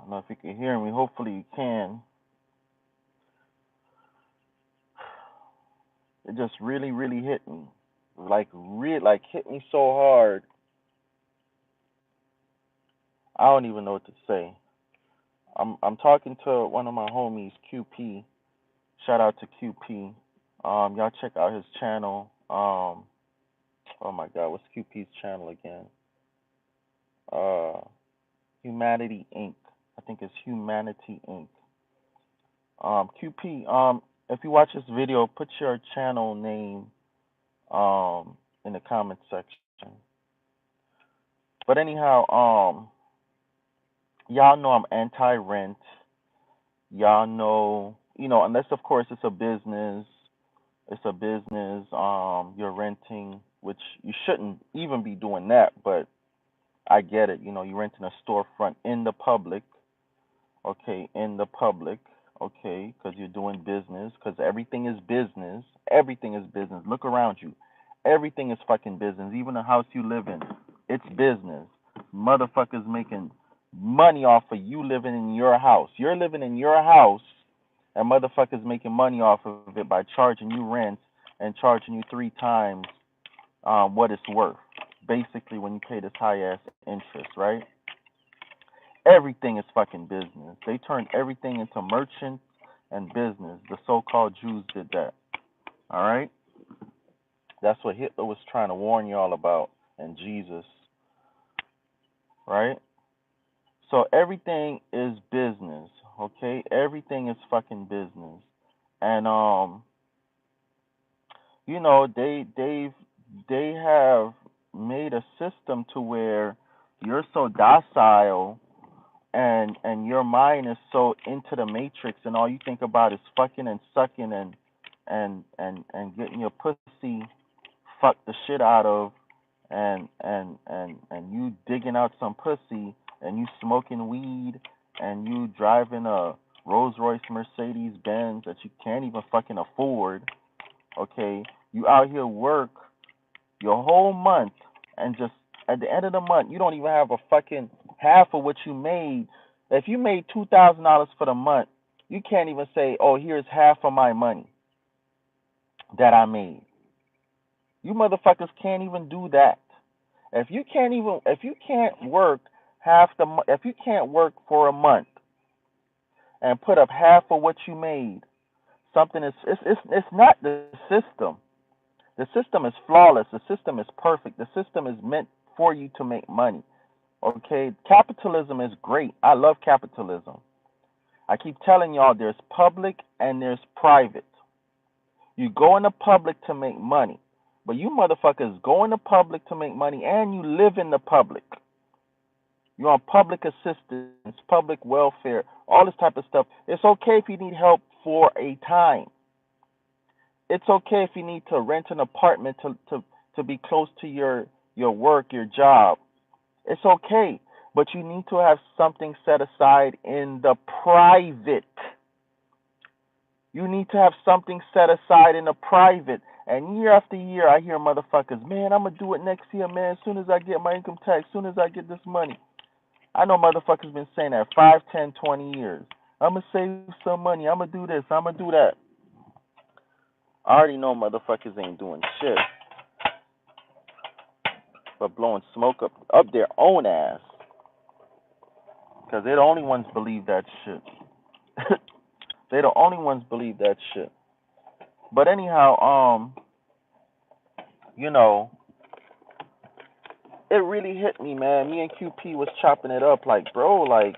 don't know if you can hear me. Hopefully you can. It just really, really hit me. Like hit me so hard. I don't even know what to say. I'm talking to one of my homies, QP. Shout out to QP. Y'all check out his channel. Oh my God, what's QP's channel again? Uh, Humanity Inc. I think it's Humanity Inc. QP. If you watch this video, put your channel name in the comment section. But anyhow, y'all know I'm anti-rent. Y'all know, unless of course it's a business. It's a business. You're renting, which you shouldn't even be doing that, but I get it. You're renting a storefront in the public, okay, in the public, okay, because you're doing business, because everything is business. Everything is business. Look around you. Everything is fucking business. Even the house you live in, it's business. Motherfuckers making money off of you living in your house. You're living in your house, and motherfuckers making money off of it by charging you rent and charging you three times what it's worth. Basically, when you pay this high ass interest, right? Everything is fucking business. They turned everything into merchants and business. The so-called Jews did that. All right? That's what Hitler was trying to warn y'all about, and Jesus, right? So everything is business, okay? Everything is fucking business. And they have made a system to where you're so docile and your mind is so into the matrix and all you think about is fucking and sucking and getting your pussy fucked the shit out of and you digging out some pussy and you smoking weed and you driving a Rolls Royce Mercedes Benz that you can't even fucking afford, okay? You out here work your whole month and just at the end of the month you don't even have a fucking half of what you made. If you made $2,000 for the month, you can't even say, "Oh, here's half of my money that I made." You motherfuckers can't even do that. If you can't work if you can't work for a month and put up half of what you made, something is it's not the system. The system is flawless. The system is perfect. The system is meant for you to make money. Okay? Capitalism is great. I love capitalism. I keep telling y'all there's public and there's private. You go in the public to make money. But you motherfuckers go in the public to make money and you live in the public. You're on public assistance, public welfare, all this type of stuff. It's okay if you need help for a time. It's okay if you need to rent an apartment to be close to your work, your job. It's okay. But you need to have something set aside in the private. You need to have something set aside in the private. And year after year, I hear motherfuckers, man, I'm going to do it next year, man, as soon as I get my income tax, as soon as I get this money. I know motherfuckers been saying that 5, 10, 20 years. I'm going to save some money. I'm going to do this. I'm going to do that. I already know motherfuckers ain't doing shit but blowing smoke up their own ass. Because they're the only ones believe that shit. They're the only ones believe that shit. But anyhow, you know, it really hit me, man. Me and QP was chopping it up like, bro, like,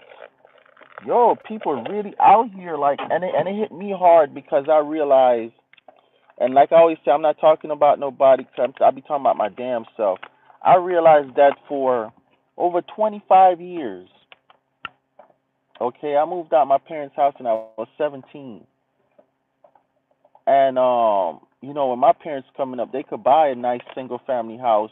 yo, people really out here, like, and it hit me hard because I realized, and like I always say, I'm not talking about nobody, cause I be talking about my damn self. I realized that for over 25 years, okay, I moved out my parents' house when I was 17. And when my parents coming up, they could buy a nice single family house,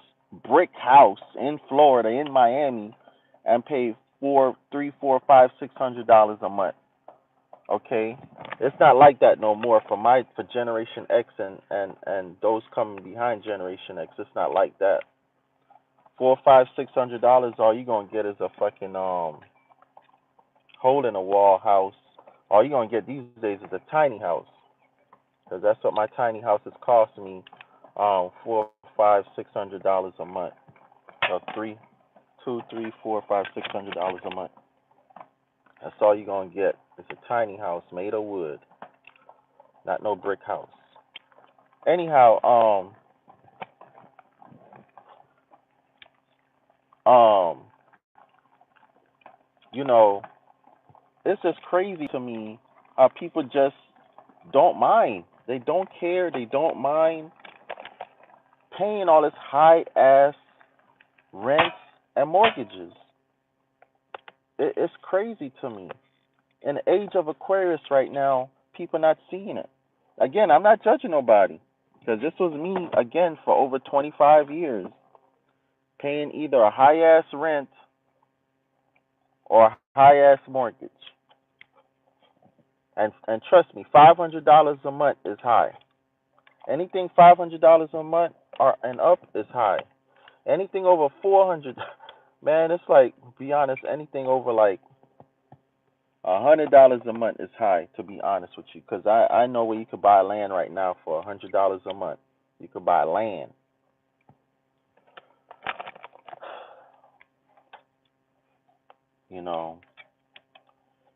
brick house in Florida, in Miami, and pay $300, $400, $500, $600 a month. Okay, it's not like that no more for Generation X and those coming behind Generation X. It's not like that. $400, $500, $600, all you gonna get is a fucking hole in a wall house. All you're gonna get these days is a tiny house, because that's what my tiny house is costing me, $4, $5, $600 a month. So $600 a month. That's all you're gonna get. It's a tiny house made of wood, not no brick house. Anyhow, um, you know, it's just crazy to me how people just don't mind. They don't care. They don't mind paying all this high ass rents and mortgages. It's crazy to me. In the age of Aquarius right now, people not seeing it. Again, I'm not judging nobody, because this was me again for over 25 years, paying either a high ass rent or a high ass mortgage. And trust me, $500 a month is high. Anything $500 a month or and up is high. Anything over 400, man, it's like, be honest, anything over like $100 a month is high. To be honest with you, because I know where you could buy land right now for $100 a month. You could buy land. You know,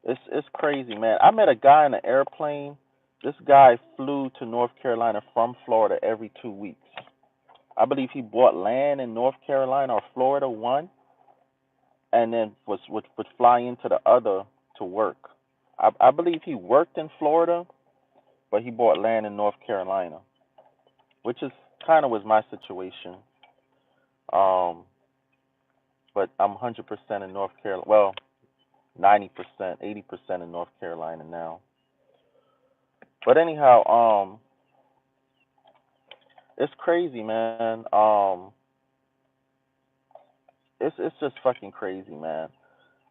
it's crazy, man. I met a guy in an airplane. This guy flew to North Carolina from Florida every 2 weeks. I believe he bought land in North Carolina or Florida, one, and then would fly into the other to work. I believe he worked in Florida, but he bought land in North Carolina, which is kind of was my situation. Um, but I'm 100% in North Carolina. Well, 90%, 80% in North Carolina now. But anyhow, it's crazy, man. It's just fucking crazy, man.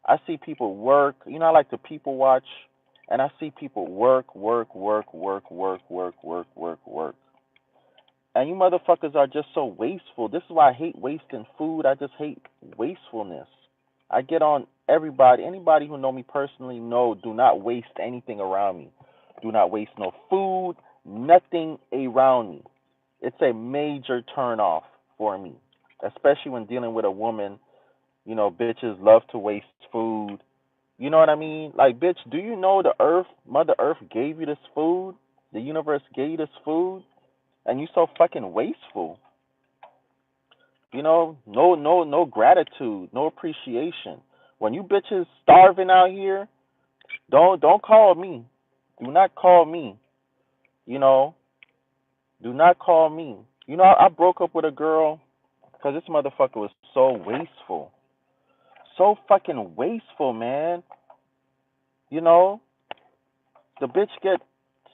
I see people work. You know, I like to people watch, and I see people work, work, work, work, work, work, work, work, work. And you motherfuckers are just so wasteful. This is why I hate wasting food. I just hate wastefulness. I get on everybody. Anybody who know me personally know, do not waste anything around me. Do not waste no food, nothing around me. It's a major turn off for me, especially when dealing with a woman. You know, bitches love to waste food. You know what I mean? Like, bitch, do you know the earth, Mother Earth gave you this food? The universe gave you this food, and you so fucking wasteful. You know, no gratitude, no appreciation. When you bitches starving out here, don't call me. Do not call me. You know, do not call me. You know, I broke up with a girl because this motherfucker was so wasteful. So fucking wasteful, man. You know, the bitch get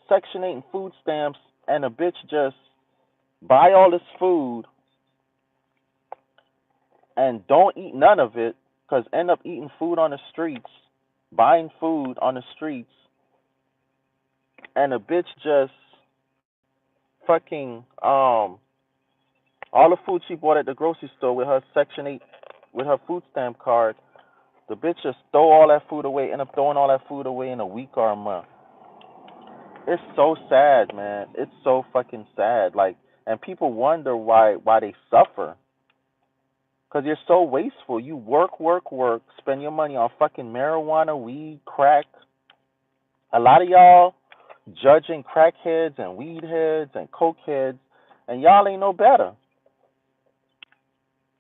Section 8 and food stamps, and the bitch just buy all this food and don't eat none of it, because end up eating food on the streets, buying food on the streets, and the bitch just fucking all the food she bought at the grocery store with her Section 8, with her food stamp card, the bitch just throw all that food away, end up throwing all that food away in a week or a month. It's so sad, man. It's so fucking sad. Like, and people wonder why they suffer. Because you're so wasteful. You work, work, work, spend your money on fucking marijuana, weed, crack. A lot of y'all judging crackheads and weed heads and coke heads, and y'all ain't no better.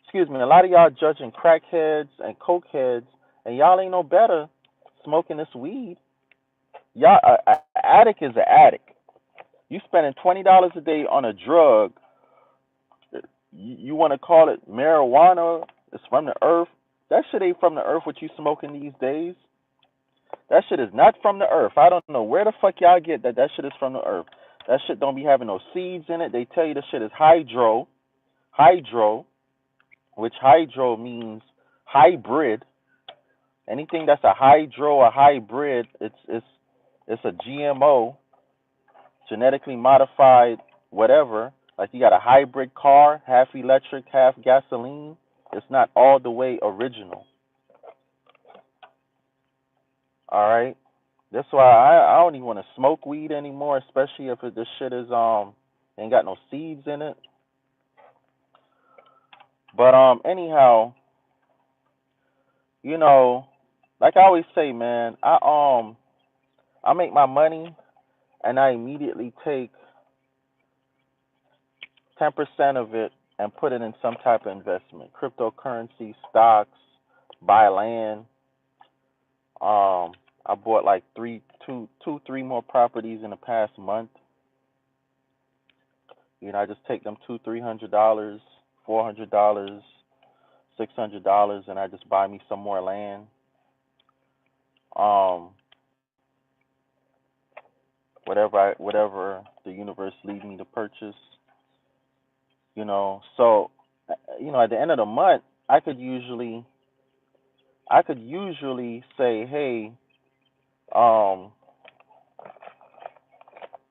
Excuse me, a lot of y'all judging crackheads and coke heads, and y'all ain't no better smoking this weed. Y'all, a addict is an addict. You spending $20 a day on a drug. You want to call it marijuana? It's from the earth. That shit ain't from the earth. What you smoking these days? That shit is not from the earth. I don't know where the fuck y'all get that shit is from the earth. That shit don't be having no seeds in it. They tell you the shit is hydro, which hydro means hybrid. Anything that's a hydro or hybrid, it's a GMO, genetically modified whatever. Like, you got a hybrid car, half electric, half gasoline. It's not all the way original. All right. That's why I don't even want to smoke weed anymore, especially if this shit is ain't got no seeds in it. But anyhow, you know, like I always say, man, I make my money and I immediately take 10% of it and put it in some type of investment, cryptocurrency, stocks, buy land. I bought like three more properties in the past month. I just take them $200-300, $400, $600, and I just buy me some more land. Um, whatever the universe leads me to purchase. So at the end of the month, I could usually say, hey, um,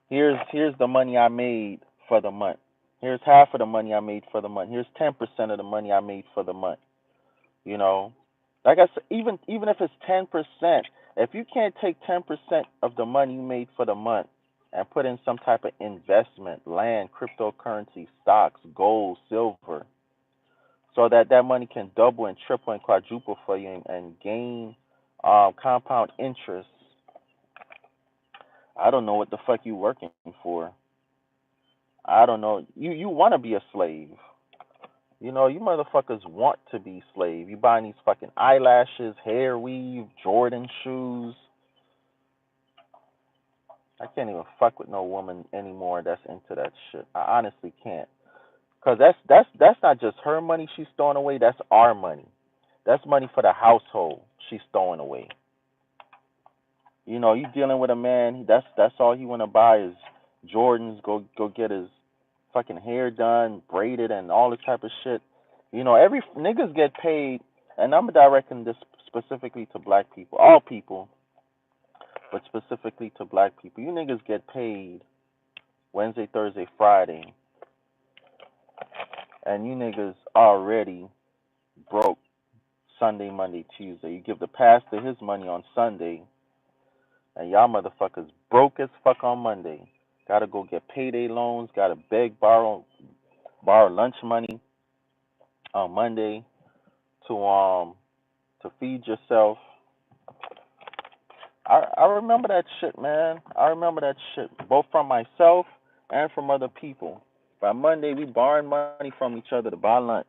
here's the money I made for the month. Here's half of the money I made for the month. Here's 10% of the money I made for the month. You know, like I said, even if it's 10%, if you can't take 10% of the money you made for the month and put in some type of investment, land, cryptocurrency, stocks, gold, silver, so that that money can double and triple and quadruple for you and gain compound interest, I don't know what the fuck you working for. I don't know. You want to be a slave. You motherfuckers want to be slave. You buying these fucking eyelashes, hair weave, Jordan shoes. I can't even fuck with no woman anymore that's into that shit. I honestly can't. Cause that's not just her money she's throwing away. That's our money. That's money for the household she's throwing away. You dealing with a man. That's all he wanna buy is Jordans. Go get his fucking hair done, braided, and all this type of shit. Every niggas get paid, and I'm directing this specifically to black people, all people, but specifically to black people. You niggas get paid Wednesday, Thursday, Friday, and you niggas already broke Sunday, Monday, Tuesday. You give the pastor his money on Sunday, and y'all motherfuckers broke as fuck on Monday. Gotta go get payday loans, gotta beg, borrow lunch money on Monday to feed yourself. I remember that shit, man. I remember that shit, both from myself and from other people. By Monday, we borrowing money from each other to buy lunch.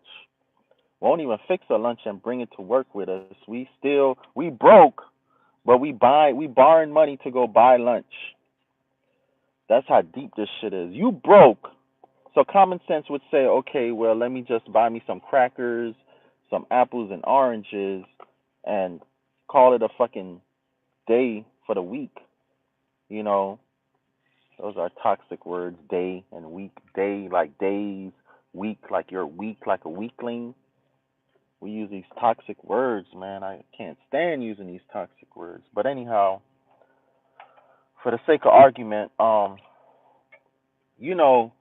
Won't even fix a lunch and bring it to work with us. We broke, but we borrowing money to go buy lunch. That's how deep this shit is. You broke, so common sense would say, okay, well, let me just buy me some crackers, some apples and oranges, and call it a fucking day for the week. You know, those are toxic words, day and week. Day like days, week like you're weak, like a weakling. We use these toxic words, man. I can't stand using these toxic words. But anyhow, for the sake of argument, you know,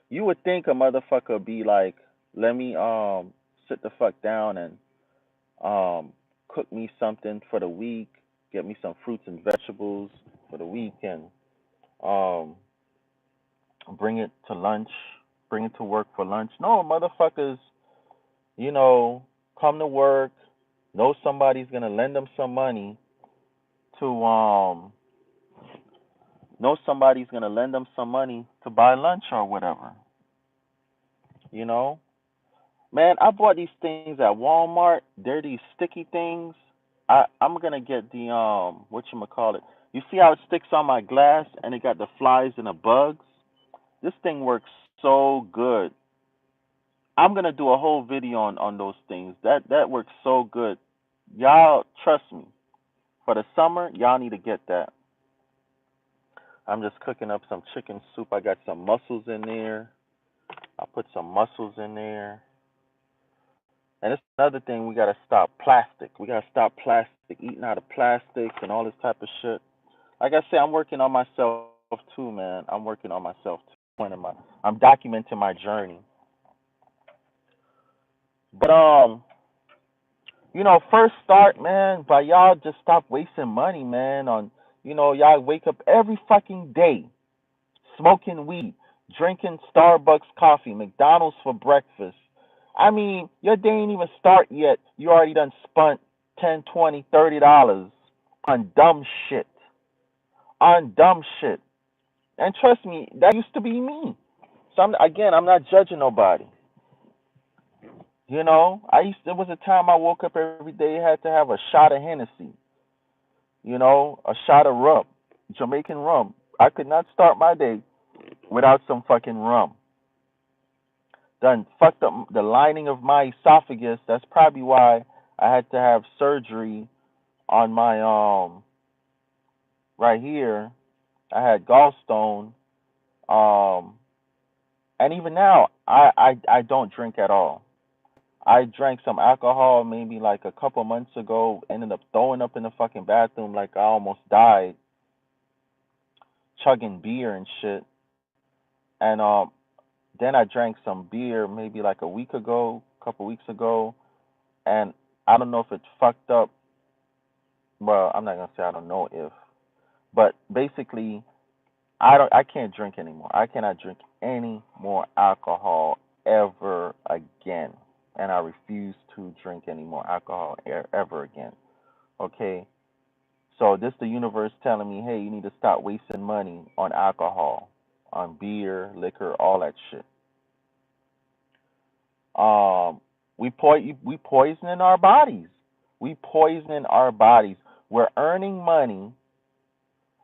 you would think a motherfucker would be like, let me sit the fuck down and cook me something for the week, get me some fruits and vegetables for the week, and um bring it to lunch, bring it to work for lunch. No, motherfuckers, you know, come to work, know somebody's gonna lend them some money to know somebody's gonna lend them some money to buy lunch or whatever. You know? Man, I bought these things at Walmart. They're these sticky things. I'm gonna get the whatchamacallit. You see how it sticks on my glass and it got the flies and the bugs? This thing works so good. I'm gonna do a whole video on those things. That works so good. Y'all trust me. For the summer, y'all need to get that. I'm just cooking up some chicken soup. I got some mussels in there. I put some mussels in there. And it's another thing, we gotta stop plastic. We gotta stop plastic, eating out of plastics and all this type of shit. Like I say, I'm working on myself too, man. I'm working on myself too. I'm documenting my journey. But First start, man, by y'all just stop wasting money, man, on, y'all wake up every fucking day smoking weed, drinking Starbucks coffee, McDonald's for breakfast. I mean, your day ain't even start yet. You already done spent 10, 20, $30 on dumb shit. On dumb shit. And trust me, that used to be me. So I'm not judging nobody. There was a time I woke up every day, had to have a shot of Hennessy, a shot of rum, Jamaican rum. I could not start my day without some fucking rum. Done fucked up the lining of my esophagus. That's probably why I had to have surgery on my right here. I had gallstone. Um and even now I don't drink at all. I drank some alcohol maybe like a couple months ago, ended up throwing up in the fucking bathroom like I almost died, chugging beer and shit. And then I drank some beer maybe like a week ago, a couple weeks ago, and I don't know if it fucked up. Well, I'm not gonna say I don't know if, but basically, I can't drink anymore. I cannot drink any more alcohol ever again, and I refuse to drink any more alcohol ever again. Okay, so this the universe telling me, hey, you need to stop wasting money on alcohol, on beer, liquor, all that shit. Um, we poisoning our bodies. We poisoning our bodies. We're earning money,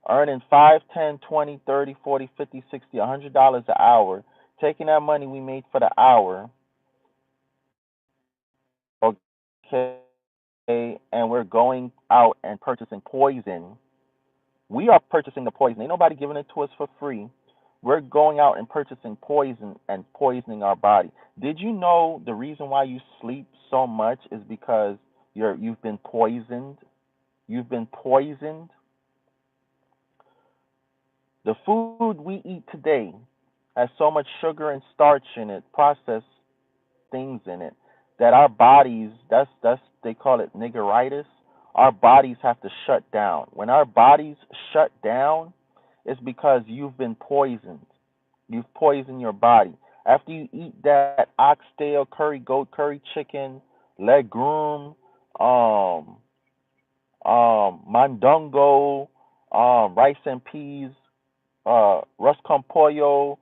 earning 5, 10, 20, 30, 40, 50, 60, $100 an hour, taking that money we made for the hour, okay, and we're going out and purchasing poison. We are purchasing the poison. Ain't nobody giving it to us for free. We're going out and purchasing poison and poisoning our body. Did you know the reason why you sleep so much is because you've been poisoned? You've been poisoned. The food we eat today has so much sugar and starch in it, processed things in it, that our bodies, that's they call it niggeritis. Our bodies have to shut down. When our bodies shut down, it's because you've been poisoned. You've poisoned your body. After you eat that oxtail, curry goat, curry chicken, legume, um, mandongo, rice and peas, Rus con pollo,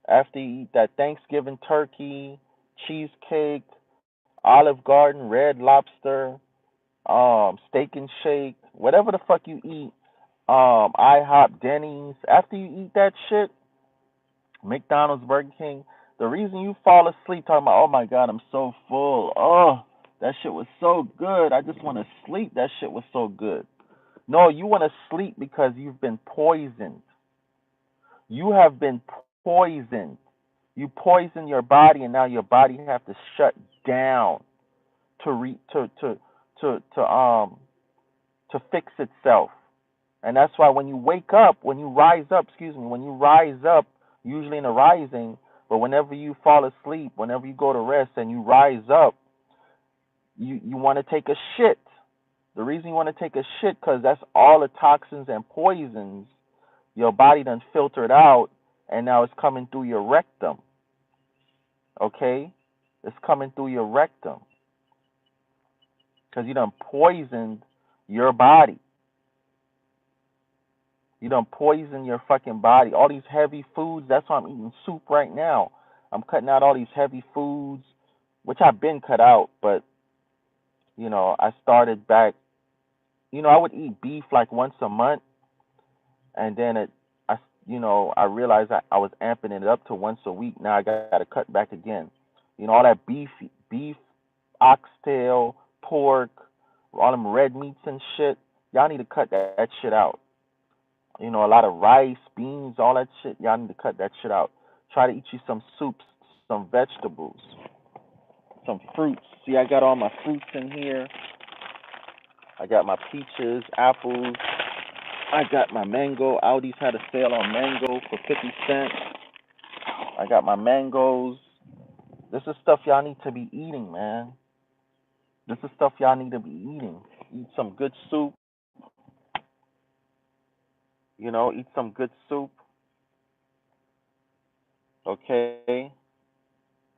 after you eat that Thanksgiving turkey, cheesecake, Olive Garden, Red Lobster, Steak and Shake, whatever the fuck you eat, IHOP, Denny's, after you eat that shit, McDonald's, Burger King, the reason you fall asleep talking about, oh my God, I'm so full. Oh, that shit was so good. I just want to sleep. That shit was so good. No, you want to sleep because you've been poisoned. You have been poisoned. You poison your body, and now your body have to shut down to re to fix itself. And that's why when you wake up, when you rise up, excuse me, when you rise up, usually in the rising, but whenever you fall asleep, whenever you go to rest and you rise up, you want to take a shit. The reason you want to take a shit because that's all the toxins and poisons your body done filtered out, and now it's coming through your rectum. Okay, it's coming through your rectum because you done poisoned your body. You done poison your fucking body. All these heavy foods. That's why I'm eating soup right now. I'm cutting out all these heavy foods, which I've been cut out, but I started back. I would eat beef like once a month, and then I, I realized I was amping it up to once a week. Now I got to cut back again. All that beef, oxtail, pork, all them red meats and shit. Y'all need to cut that shit out. A lot of rice, beans, all that shit. Y'all need to cut that shit out. Try to eat you some soups, some vegetables, some fruits. See, I got all my fruits in here. I got my peaches, apples. I got my mango. Aldi's had a sale on mango for 50 cents. I got my mangoes. This is stuff y'all need to be eating, man. This is stuff y'all need to be eating. Eat some good soup, eat some good soup, okay?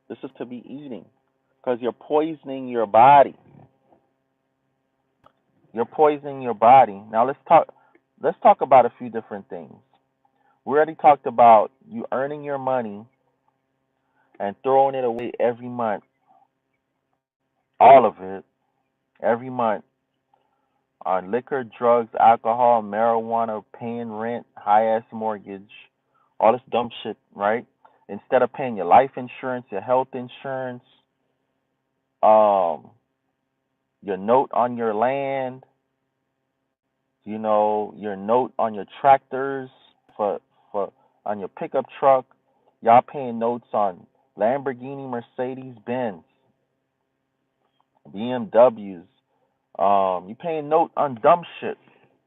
This is to be eating because you're poisoning your body. You're poisoning your body. Now let's talk about a few different things. We already talked about you earning your money and throwing it away every month, all of it, every month on liquor, drugs, alcohol, marijuana, paying rent, high ass mortgage, all this dumb shit, right? Instead of paying your life insurance, your health insurance, um, your note on your land, your note on your tractors for on your pickup truck. Y'all paying notes on Lamborghini, Mercedes, Benz, BMWs. You paying note on dumb shit.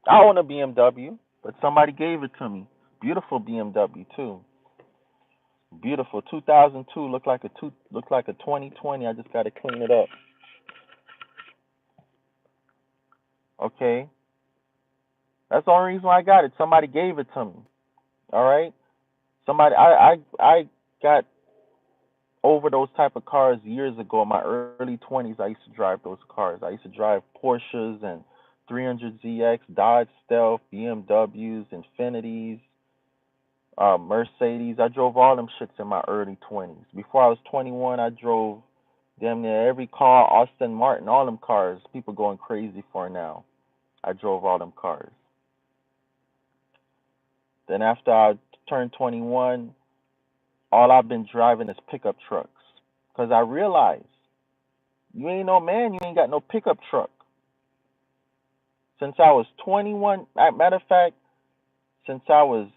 I own a BMW, but somebody gave it to me. Beautiful BMW too. Beautiful. 2002. Look like a 2020. I just got to clean it up. Okay. That's the only reason why I got it. Somebody gave it to me. All right. Somebody. I got over those type of cars years ago. In my early 20s, I used to drive those cars. I used to drive Porsches and 300ZX, Dodge Stealth, BMWs, Infinities, Mercedes. I drove all them shits in my early 20s. Before I was 21, I drove damn near every car, Austin Martin, all them cars. People going crazy for now. I drove all them cars. Then after I turned 21, all I've been driving is pickup trucks. Because I realized you ain't no man, you ain't got no pickup truck. Since I was 21, matter of fact, since I was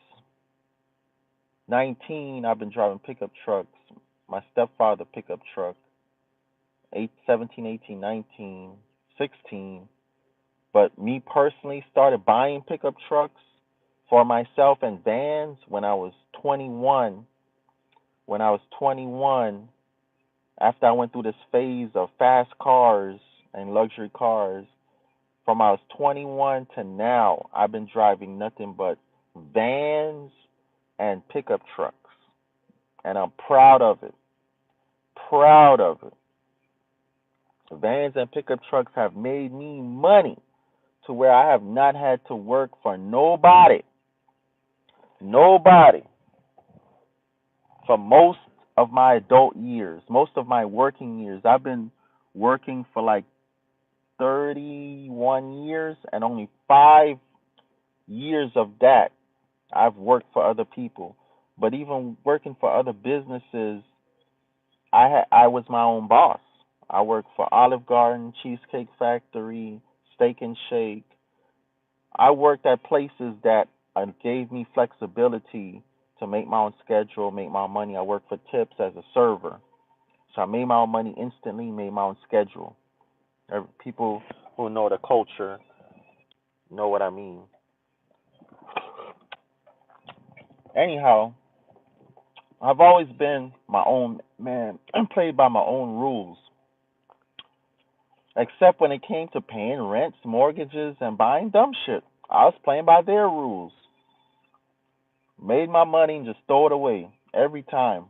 19, I've been driving pickup trucks. My stepfather pickup truck, 17, 18, 19, 16. But me personally started buying pickup trucks for myself and vans when I was 21. When I was 21, after I went through this phase of fast cars and luxury cars, from I was 21 to now, I've been driving nothing but vans and pickup trucks. And I'm proud of it. Proud of it. Vans and pickup trucks have made me money to where I have not had to work for nobody. Nobody. For most of my adult years, most of my working years, I've been working for like 31 years, and only 5 years of that I've worked for other people. But even working for other businesses, I was my own boss. I worked for Olive Garden, Cheesecake Factory, Steak and Shake. I worked at places that gave me flexibility to make my own schedule, make my own money. I worked for tips as a server. So I made my own money instantly, made my own schedule. People who know the culture know what I mean. Anyhow, I've always been my own man and played by my own rules. Except when it came to paying rents, mortgages, and buying dumb shit. I was playing by their rules. Made my money and just throw it away every time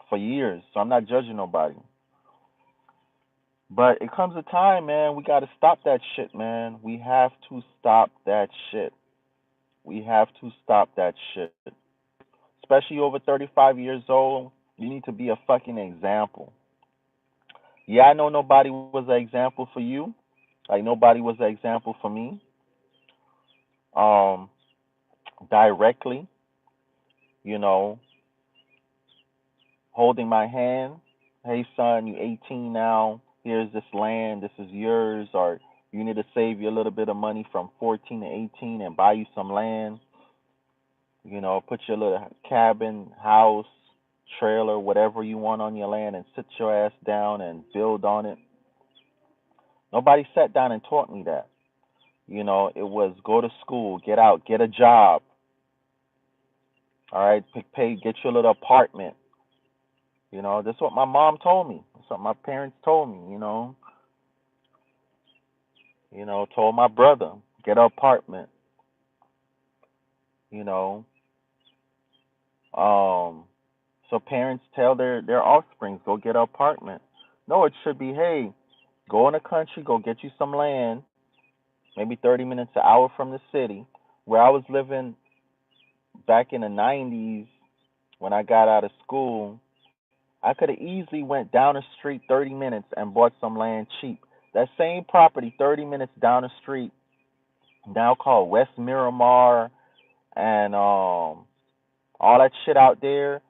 for years. So I'm not judging nobody. But it comes a time, man, we got to stop that shit, man. We have to stop that shit. We have to stop that shit. Especially over 35 years old, you need to be a fucking example. Yeah, I know nobody was an example for you. Like nobody was an example for me. Um, directly, you know, holding my hand. Hey, son, you 18 now. Here's this land. This is yours. Or you need to save you a little bit of money from 14 to 18 and buy you some land. Put your little cabin, house, trailer, whatever you want on your land and sit your ass down and build on it. Nobody sat down and taught me that. It was go to school, get out, get a job. All right, get your little apartment. That's what my mom told me. That's what my parents told me. Told my brother, get an apartment, you know. So parents tell their offsprings, go get an apartment. No, it should be, hey, go in the country, go get you some land, maybe 30 minutes, an hour from the city. Where I was living back in the 90s when I got out of school, I could have easily went down the street 30 minutes and bought some land cheap. That same property 30 minutes down the street, now called West Miramar and all that shit out there,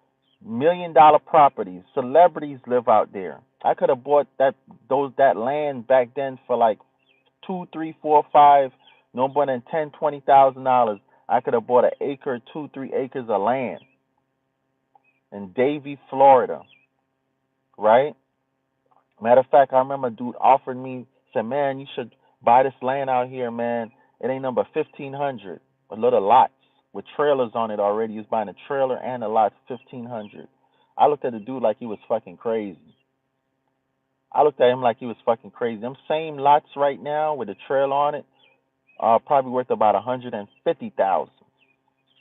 $1 million properties. Celebrities live out there. I could have bought that land back then for like two, three, four, five, no more than $10,000, $20,000. I could have bought an acre, 2, 3 acres of land in Davie, Florida, right? Matter of fact, I remember a dude offered me, said, "Man, you should buy this land out here, man. It ain't number 1,500, a little lots with trailers on it already. He was buying a trailer and a lot, 1,500." I looked at the dude like he was fucking crazy. I looked at him like he was fucking crazy. Them same lots right now with a trailer on it are probably worth about 150,000.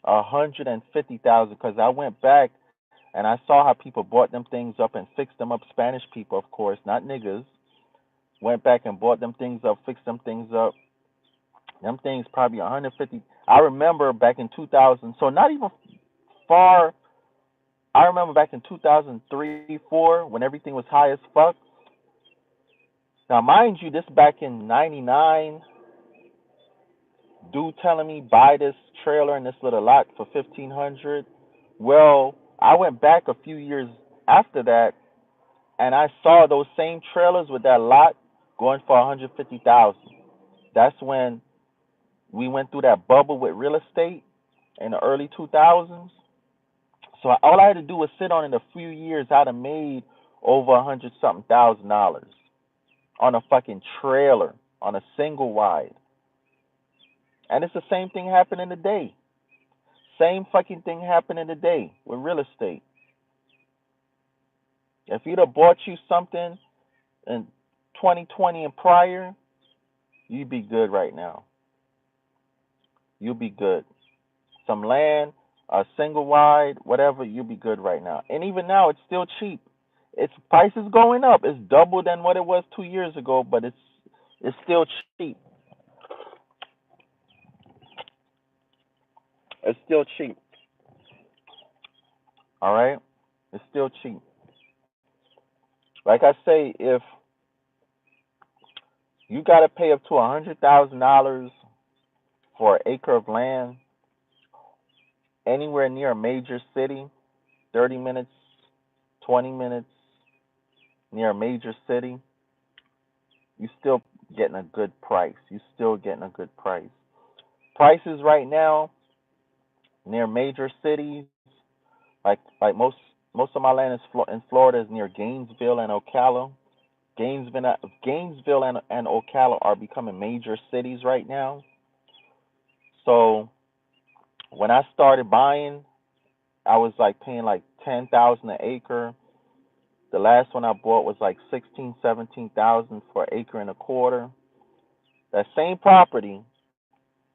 150,000, because I went back and I saw how people bought them things up and fixed them up. Spanish people, of course, not niggas. Went back and bought them things up, fixed them things up. Them things probably 150. I remember back in 2000, so not even far. I remember back in 2003, 4, when everything was high as fuck. Now, mind you, this back in '99. Dude telling me buy this trailer and this little lot for 1,500. Well, I went back a few years after that, and I saw those same trailers with that lot going for 150,000. That's when we went through that bubble with real estate in the early 2000s. So all I had to do was sit on it a few years. I'd have made over 100 something thousand on a fucking trailer on a single wide. And it's the same thing happening today. Same fucking thing happening today with real estate. If you'd have bought you something in 2020 and prior, you'd be good right now. You'll be good. Some land, a single wide, whatever, you'll be good right now. And even now, it's still cheap. Its price is going up. It's double than what it was 2 years ago, but it's still cheap. It's still cheap. All right, it's still cheap. Like I say, if you got to pay up to $100,000 for an acre of land anywhere near a major city, 30 minutes, 20 minutes near a major city, you still getting a good price. You still getting a good price. Prices right now near major cities, like most of my land is in Florida is near Gainesville and Ocala. Gainesville and Ocala are becoming major cities right now. So when I started buying, I was like paying like 10,000 an acre. The last one I bought was like 16, 17,000 for an acre and a quarter. That same property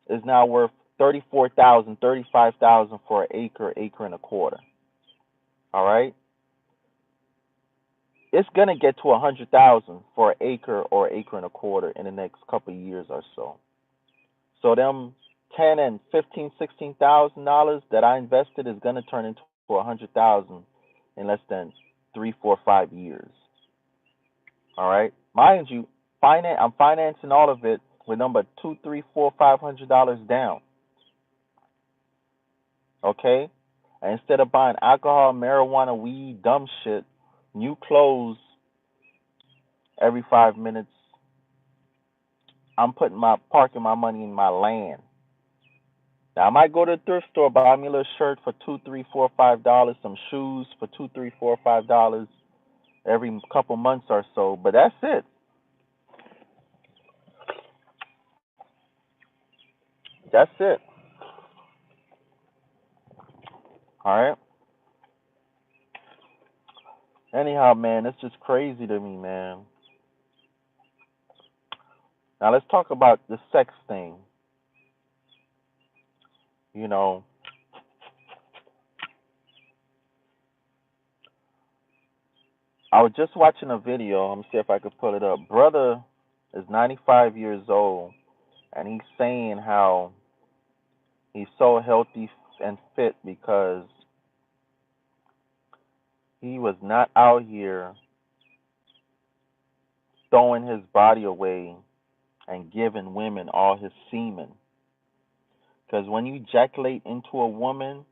is now worth 34,000, 35,000 for an acre, acre and a quarter. All right, it's gonna get to 100,000 for an acre or acre and a quarter in the next couple of years or so. So them 10 and 15, $16,000 that I invested is gonna turn into 100,000 in less than 3, 4, 5 years. All right, mind you, I'm financing all of it with number two, three, four, $500 down. Okay, and instead of buying alcohol, marijuana, weed, dumb shit, new clothes every 5 minutes, I'm parking my money in my land. Now I might go to the thrift store, buy me a little shirt for $2, $3, $4, $5, some shoes for $2, $3, $4, $5 every couple months or so, but that's it. That's it. All right. Anyhow, man, it's just crazy to me, man. Now let's talk about the sex thing. You know, I was just watching a video. I'm gonna see if I could pull it up. Brother is 95 years old, and he's saying how he's so healthy and fit because he was not out here throwing his body away and giving women all his semen. Because when you ejaculate into a woman,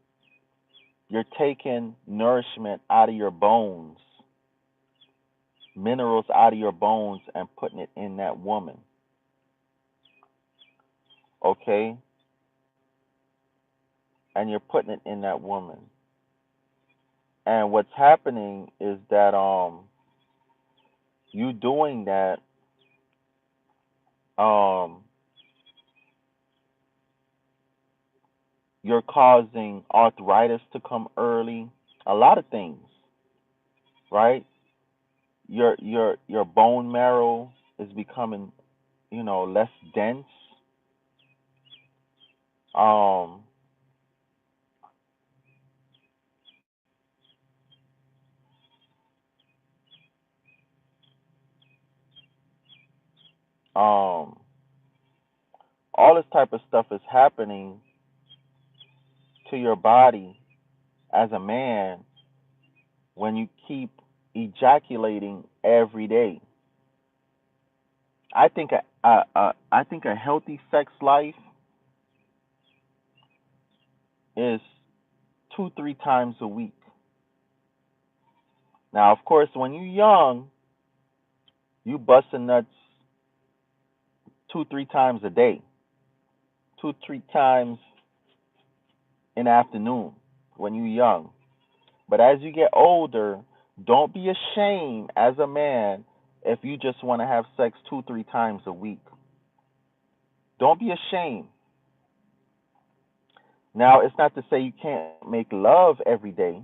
you're taking nourishment out of your bones, minerals out of your bones, and putting it in that woman. Okay? And you're putting it in that woman. And what's happening is that you doing that, um you're causing arthritis to come early, a lot of things, right? Your bone marrow is becoming, less dense. Um um all this type of stuff is happening to your body as a man when you keep ejaculating every day. I think a healthy sex life is 2-3 times a week. Now, of course, when you're young, you busting nuts 2-3 times a day, 2-3 times in the afternoon when you're young. But as you get older, don't be ashamed as a man if you just want to have sex 2-3 times a week. Don't be ashamed. Now, it's not to say you can't make love every day.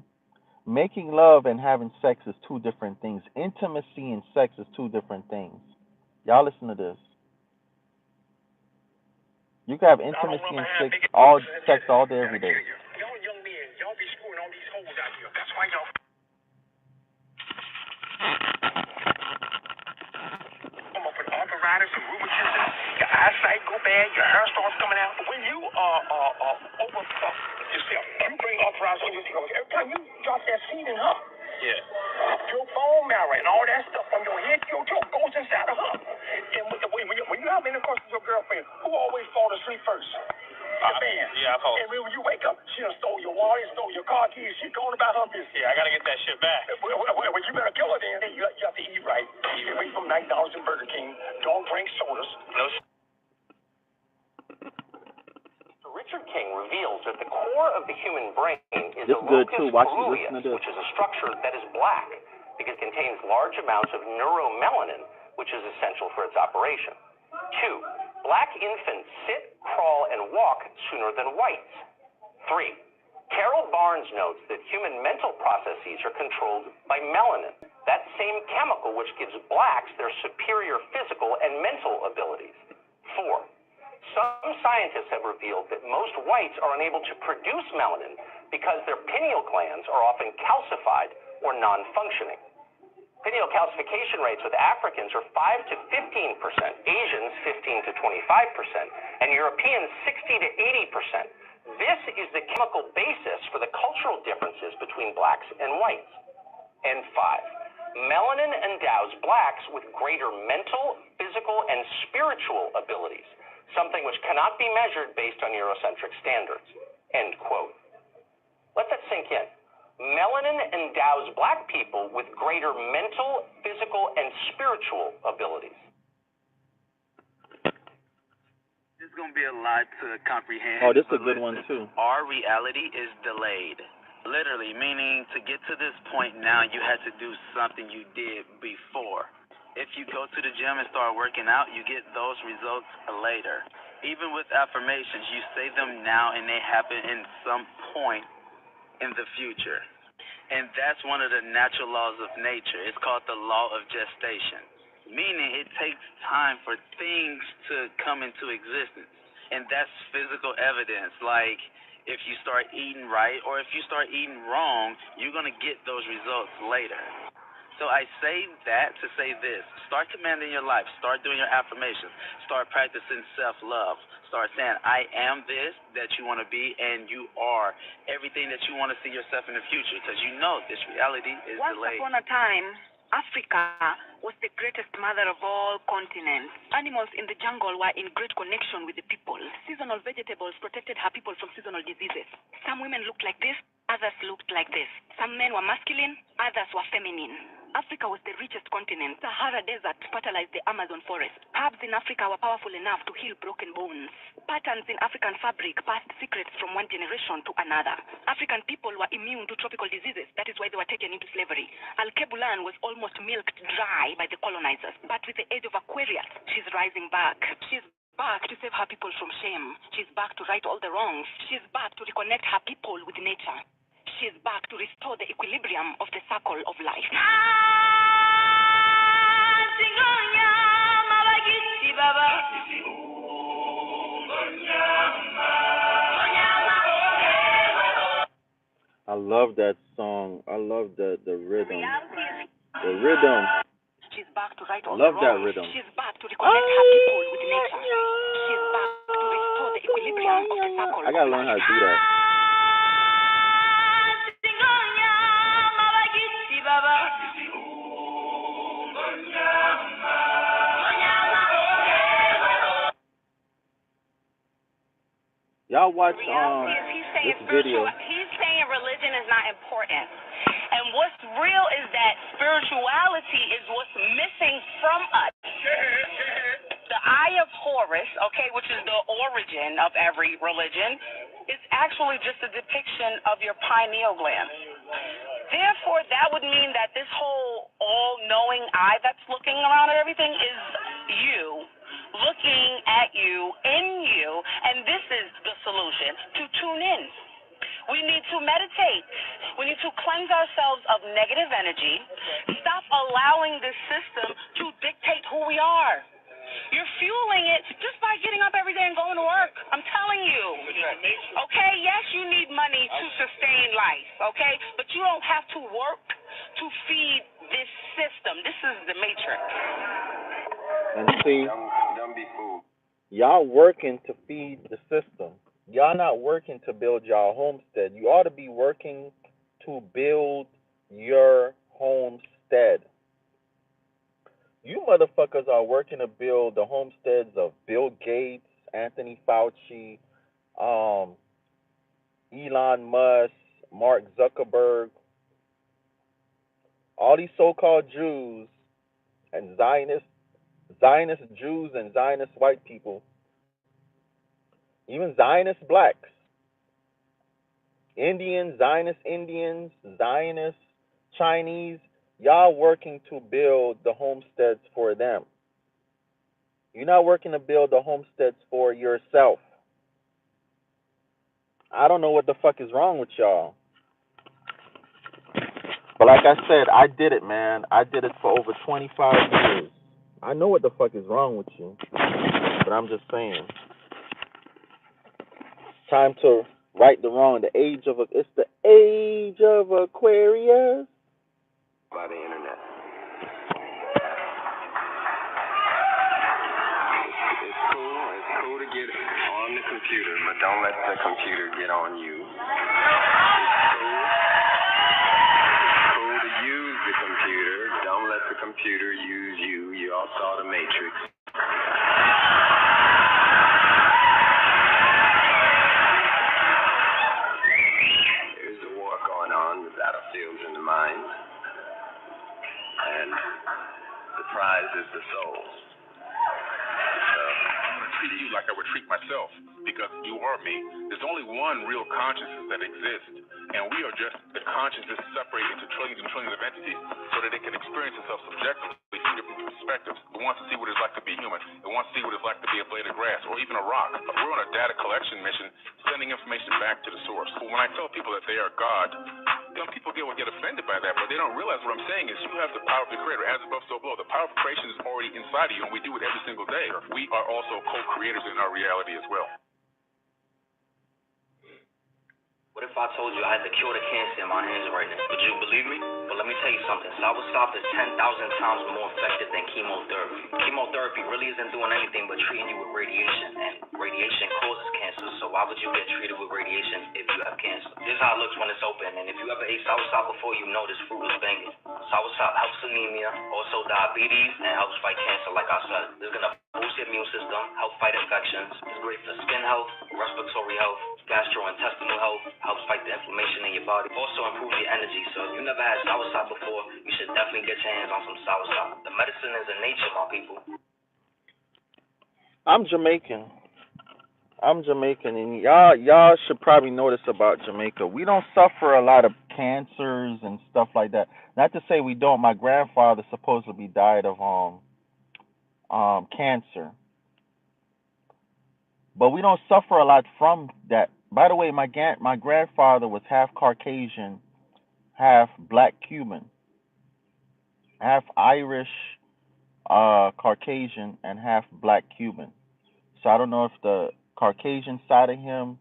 Making love and having sex is two different things. Intimacy and sex is two different things. Y'all listen to this. You can have intimacy and sex all day, every day. Y'all young men, y'all be screwing all these hoes out here. That's why y'all come up with arthritis and rheumatism. Your eyesight go bad. Your hair starts coming out. When you overfuck yourself, you bring arthritis on yourself. Every time you drop that seed in her, yeah, your bone marrow and all that stuff from your head to your toe goes inside of her. And when you have intercourse with your girlfriend, who always fall asleep first? The man. Yeah, I fall. And when you wake up, she done stole your wallet, stole your car keys. She going about her business. Yeah, I gotta get that shit back. Well, you better kill her then. You have to eat right. Stay away from McDonald's and Burger King. Don't drink sodas. No. Richard King reveals that the core of the human brain is a locus coeruleus, which is a structure that is black because it contains large amounts of neuromelanin, which is essential for its operation. 2, black infants sit, crawl, and walk sooner than whites. 3, Carol Barnes notes that human mental processes are controlled by melanin, that same chemical which gives blacks their superior physical and mental abilities. 4, some scientists have revealed that most whites are unable to produce melanin because their pineal glands are often calcified or non-functioning. Pineal calcification rates with Africans are 5 to 15%, Asians 15 to 25%, and Europeans 60 to 80%. This is the chemical basis for the cultural differences between blacks and whites. And 5, melanin endows blacks with greater mental, physical, and spiritual abilities, something which cannot be measured based on Eurocentric standards. End quote. Let that sink in. Melanin endows black people with greater mental, physical, and spiritual abilities. It's going to be a lot to comprehend. Oh, this is a good one, too. Our reality is delayed. Literally, meaning to get to this point now, you had to do something you did before. If you go to the gym and start working out, you get those results later. Even with affirmations, you say them now and they happen in some point in the future. And that's one of the natural laws of nature. It's called the law of gestation. meaning it takes time for things to come into existence. And that's physical evidence. Like, if you start eating right or if you start eating wrong, you're going to get those results later. So I say that to say this. Start commanding your life. Start doing your affirmations. Start practicing self-love. Start saying, I am this that you want to be, and you are everything that you want to see yourself in the future, because you know this reality is delayed. Once upon a time, Africa was the greatest mother of all continents. Animals in the jungle were in great connection with the people. Seasonal vegetables protected her people from seasonal diseases. Some women looked like this, others looked like this. Some men were masculine, others were feminine. Africa was the richest continent. Sahara Desert fertilized the Amazon forest. Herbs in Africa were powerful enough to heal broken bones. Patterns in African fabric passed secrets from one generation to another. African people were immune to tropical diseases. That is why they were taken into slavery. Al-Kebulan was almost milked dry by the colonizers. But with the age of Aquarius, she's rising back. She's back to save her people from shame. She's back to right all the wrongs. She's back to reconnect her people with nature. She's back to restore the equilibrium of the circle of life. I love that song. I love the rhythm. The rhythm. She's back to right all I love the that wrongs. rhythm. She's back to reconnect her people with nature. She's back to restore the equilibrium of the circle I gotta of learn life. how to do that. Y'all watch this video. He's saying religion is not important. And what's real is that spirituality is what's missing from us. The eye of Horus, okay, which is the origin of every religion, is actually just a depiction of your pineal gland. Therefore, that would mean that this whole all-knowing eye that's looking around at everything is you, looking at you, in you, and this is the solution, to tune in. We need to meditate. We need to cleanse ourselves of negative energy, stop allowing this system to dictate who we are. You're fueling it just by getting up every day and going to work. I'm telling you. Okay, yes, you need money to sustain life, okay? But you don't have to work to feed this system. This is the matrix. And see, y'all working to feed the system. Y'all not working to build y'all homestead. You ought to be working to build your homestead. You motherfuckers are working to build the homesteads of Bill Gates, Anthony Fauci, Elon Musk, Mark Zuckerberg, all these so-called Jews and Zionist Jews and Zionist white people, even Zionist blacks, Indians, Zionist Chinese, y'all working to build the homesteads for them. You're not working to build the homesteads for yourself. I don't know what the fuck is wrong with y'all. But like I said, I did it, man. I did it for over 25 years. I know what the fuck is wrong with you. But I'm just saying. Time to right the wrong. It's the age of Aquarius. By the internet. It's cool to get on the computer, but don't let the computer get on you. It's cool to use the computer. Don't let the computer use you. You all saw the Matrix. There's a war going on, the battlefields in the mind. And the prize is the soul. I'm going to treat you like I would treat myself, because you are me. There's only one real consciousness that exists, and we are just the consciousness separated into trillions and trillions of entities so that it can experience itself subjectively from different perspectives. It wants to see what it's like to be human. It wants to see what it's like to be a blade of grass or even a rock. We're on a data collection mission, sending information back to the source. But when I tell people that they are God, Some people get offended by that, but they don't realize what I'm saying is you have the power of the creator, as above, so below. The power of creation is already inside of you, and we do it every single day. We are also co-creators in our reality as well. What if I told you I had the cure to cancer in my hands right now? Would you believe me? But let me tell you something. Soursop is 10,000 times more effective than chemotherapy. Chemotherapy really isn't doing anything but treating you with radiation, and radiation causes cancer. So why would you get treated with radiation if you have cancer? This is how it looks when it's open. And if you ever ate soursop before, you know this fruit is banging. Soursop helps anemia, also diabetes, and helps fight cancer, like I said. It's gonna boost your immune system, help fight infections. It's great for skin health, respiratory health, gastrointestinal health, helps fight the inflammation in your body. Also improves your energy. So if you never had soursop before, you should definitely get your hands on some soursop. The medicine is in nature, my people. I'm Jamaican, and y'all should probably know this about Jamaica. We don't suffer a lot of cancers and stuff like that. Not to say we don't. My grandfather supposedly died of cancer, but we don't suffer a lot from that. By the way, my grandfather was half Caucasian, half Black Cuban, half Irish, Caucasian, and half Black Cuban. So I don't know if the Caucasian side of him,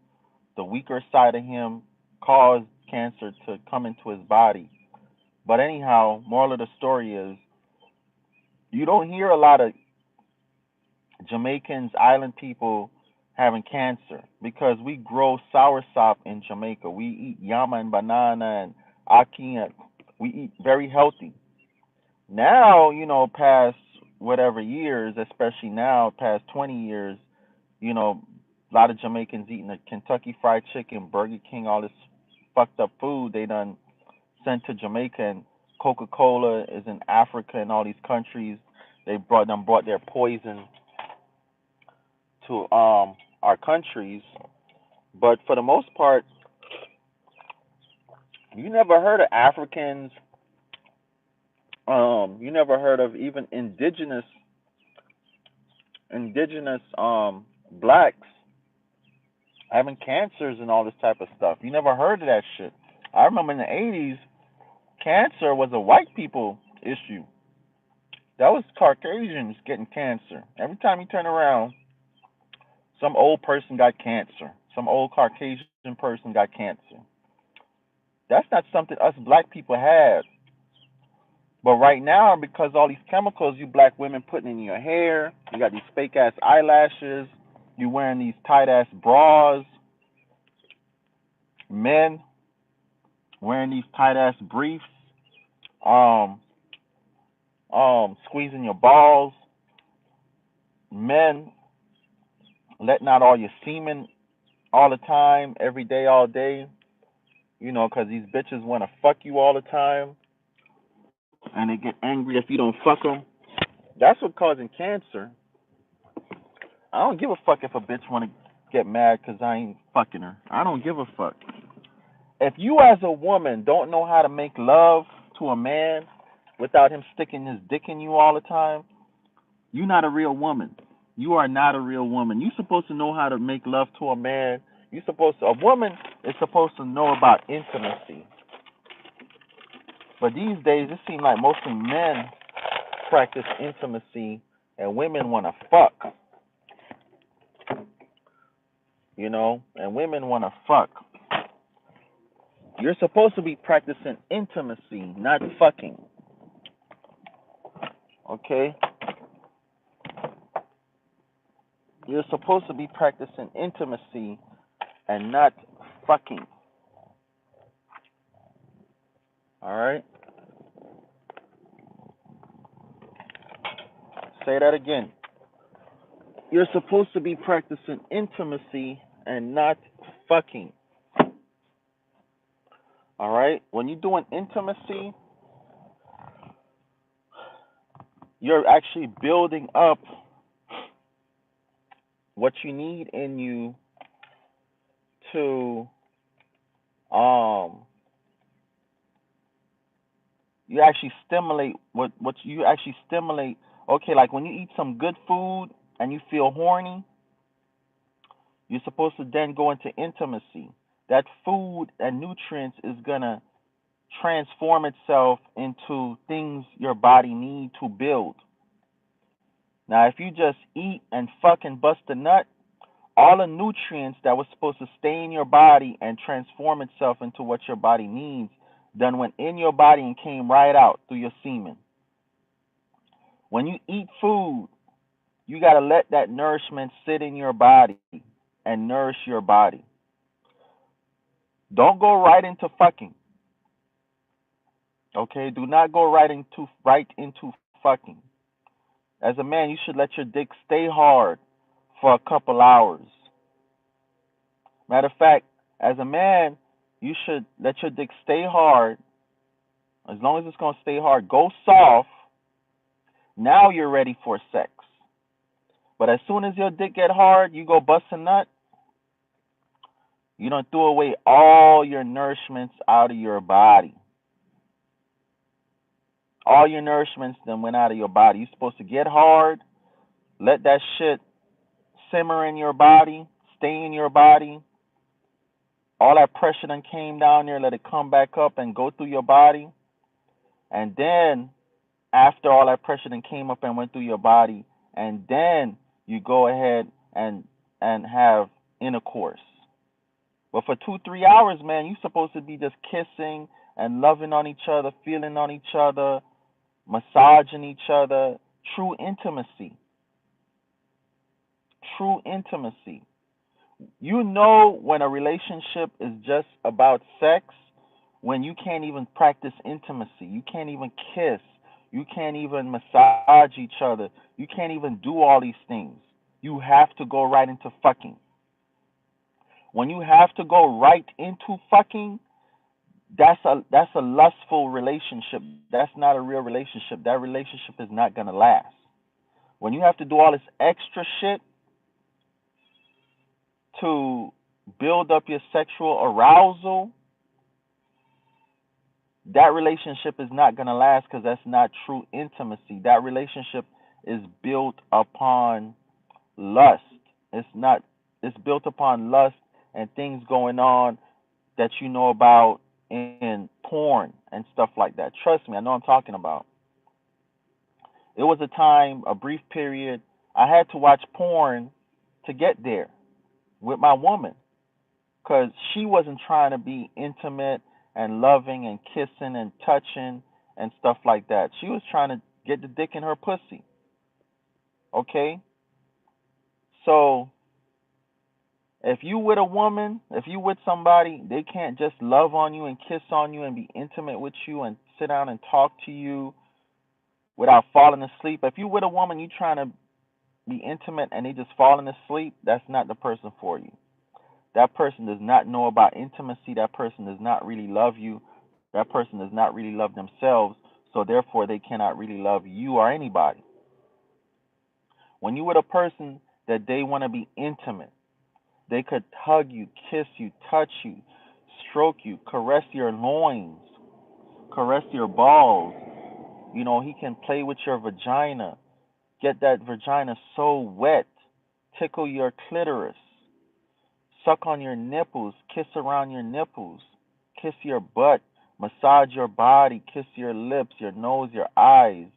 the weaker side of him, caused cancer to come into his body. But anyhow, moral of the story is you don't hear a lot of Jamaicans, island people having cancer because we grow soursop in Jamaica. We eat yama and banana and ackee, and we eat very healthy. Now, past whatever years, especially now, past 20 years, a lot of Jamaicans eating the Kentucky Fried Chicken, Burger King, all this fucked up food they done sent to Jamaica, and Coca-Cola is in Africa and all these countries. They brought their poison to our countries, but for the most part, you never heard of Africans. You never heard of even indigenous blacks having cancers and all this type of stuff. You never heard of that shit. I remember in the 80s, cancer was a white people issue. That was Caucasians getting cancer. Every time you turn around, some old person got cancer. Some old Caucasian person got cancer. That's not something us black people had. But right now, because all these chemicals you black women putting in your hair, you got these fake ass eyelashes, you wearing these tight ass bras, men wearing these tight ass briefs, squeezing your balls, men letting out all your semen all the time, every day, all day, because these bitches want to fuck you all the time, and they get angry if you don't fuck them. That's what causing cancer. I don't give a fuck if a bitch want to get mad because I ain't fucking her. I don't give a fuck. If you as a woman don't know how to make love to a man without him sticking his dick in you all the time, you're not a real woman. You are not a real woman. You're supposed to know how to make love to a man. A woman is supposed to know about intimacy. But these days, it seems like mostly men practice intimacy and women want to fuck. And women want to fuck. You're supposed to be practicing intimacy, not fucking. Okay? You're supposed to be practicing intimacy and not fucking. Alright? Say that again. You're supposed to be practicing intimacy and not fucking. Alright? When you're doing intimacy, you're actually building up what you need in you to you actually stimulate what you actually stimulate. Okay, like when you eat some good food and you feel horny, you're supposed to then go into intimacy. That food and nutrients is gonna transform itself into things your body need to build. Now, if you just eat and fuck and bust a nut, all the nutrients that was supposed to stay in your body and transform itself into what your body needs done went in your body and came right out through your semen. When you eat food, you got to let that nourishment sit in your body and nourish your body. Don't go right into fucking. Okay? Do not go right into fucking. As a man, you should let your dick stay hard for a couple hours. Matter of fact, as a man, you should let your dick stay hard. As long as it's going to stay hard, go soft. Now you're ready for sex. But as soon as your dick get hard, you go bust a nut, you don't throw away all your nourishments out of your body. All your nourishments then went out of your body. You're supposed to get hard, let that shit simmer in your body, stay in your body. All that pressure then came down there, let it come back up and go through your body. And then, after all that pressure then came up and went through your body, and then you go ahead and have intercourse. But for 2-3 hours, man, you're supposed to be just kissing and loving on each other, feeling on each other, massaging each other. True intimacy. True intimacy. You know when a relationship is just about sex, when you can't even practice intimacy. You can't even kiss. You can't even massage each other. You can't even do all these things. You have to go right into fucking. When you have to go right into fucking, that's a lustful relationship. That's not a real relationship. That relationship is not gonna last. When you have to do all this extra shit to build up your sexual arousal, that relationship is not gonna last because that's not true intimacy. That relationship is built upon lust. It's not. It's built upon lust and things going on that you know about in porn and stuff like that. Trust me, I know what I'm talking about. It was a time, a brief period, I had to watch porn to get there with my woman because she wasn't trying to be intimate and loving and kissing and touching and stuff like that. She was trying to get the dick in her pussy. Okay? So if you with a woman, if you with somebody, they can't just love on you and kiss on you and be intimate with you and sit down and talk to you without falling asleep. If you with a woman, you trying to be intimate and they just falling asleep, that's not the person for you. That person does not know about intimacy. That person does not really love you. That person does not really love themselves. So therefore, they cannot really love you or anybody. When you with a person that they want to be intimate, they could hug you, kiss you, touch you, stroke you, caress your loins, caress your balls. You know, he can play with your vagina, get that vagina so wet, tickle your clitoris, suck on your nipples, kiss around your nipples, kiss your butt, massage your body, kiss your lips, your nose, your eyes.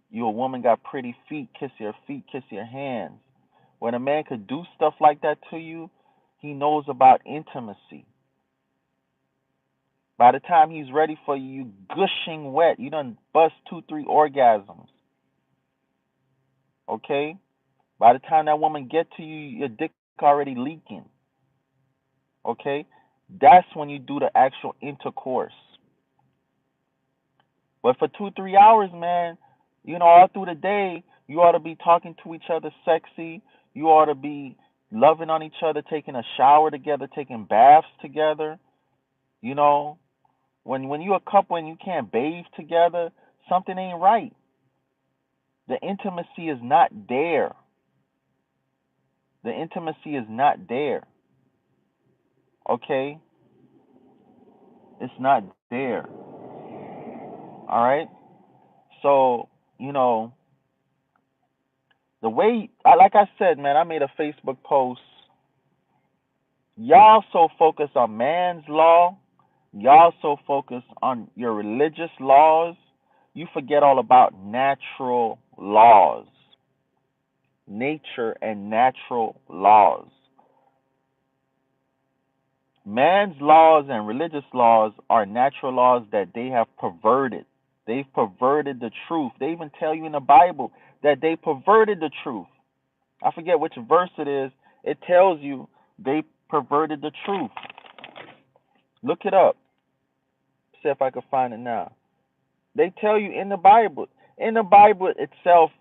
You a woman got pretty feet, kiss your hands. When a man could do stuff like that to you, he knows about intimacy. By the time he's ready for you, you gushing wet. You done bust 2-3 orgasms. Okay? By the time that woman get to you, your dick already leaking. Okay? That's when you do the actual intercourse. But for 2-3 hours, man, you know, all through the day, you ought to be talking to each other sexy. You ought to be loving on each other, taking a shower together, taking baths together. You know, when you a couple and you can't bathe together, something ain't right. The intimacy is not there. The intimacy is not there. Okay? It's not there. All right? So, you know, the way, like I said, man, I made a Facebook post. Y'all so focused on man's law Y'all so focused on your religious laws, you forget all about natural laws, nature and natural laws. Man's laws and religious laws are natural laws that they have perverted. They've perverted the truth. They even tell you in the Bible that they perverted the truth. I forget which verse it is. It tells you they perverted the truth. Look it up. See if I can find it now. They tell you in the Bible. In the Bible itself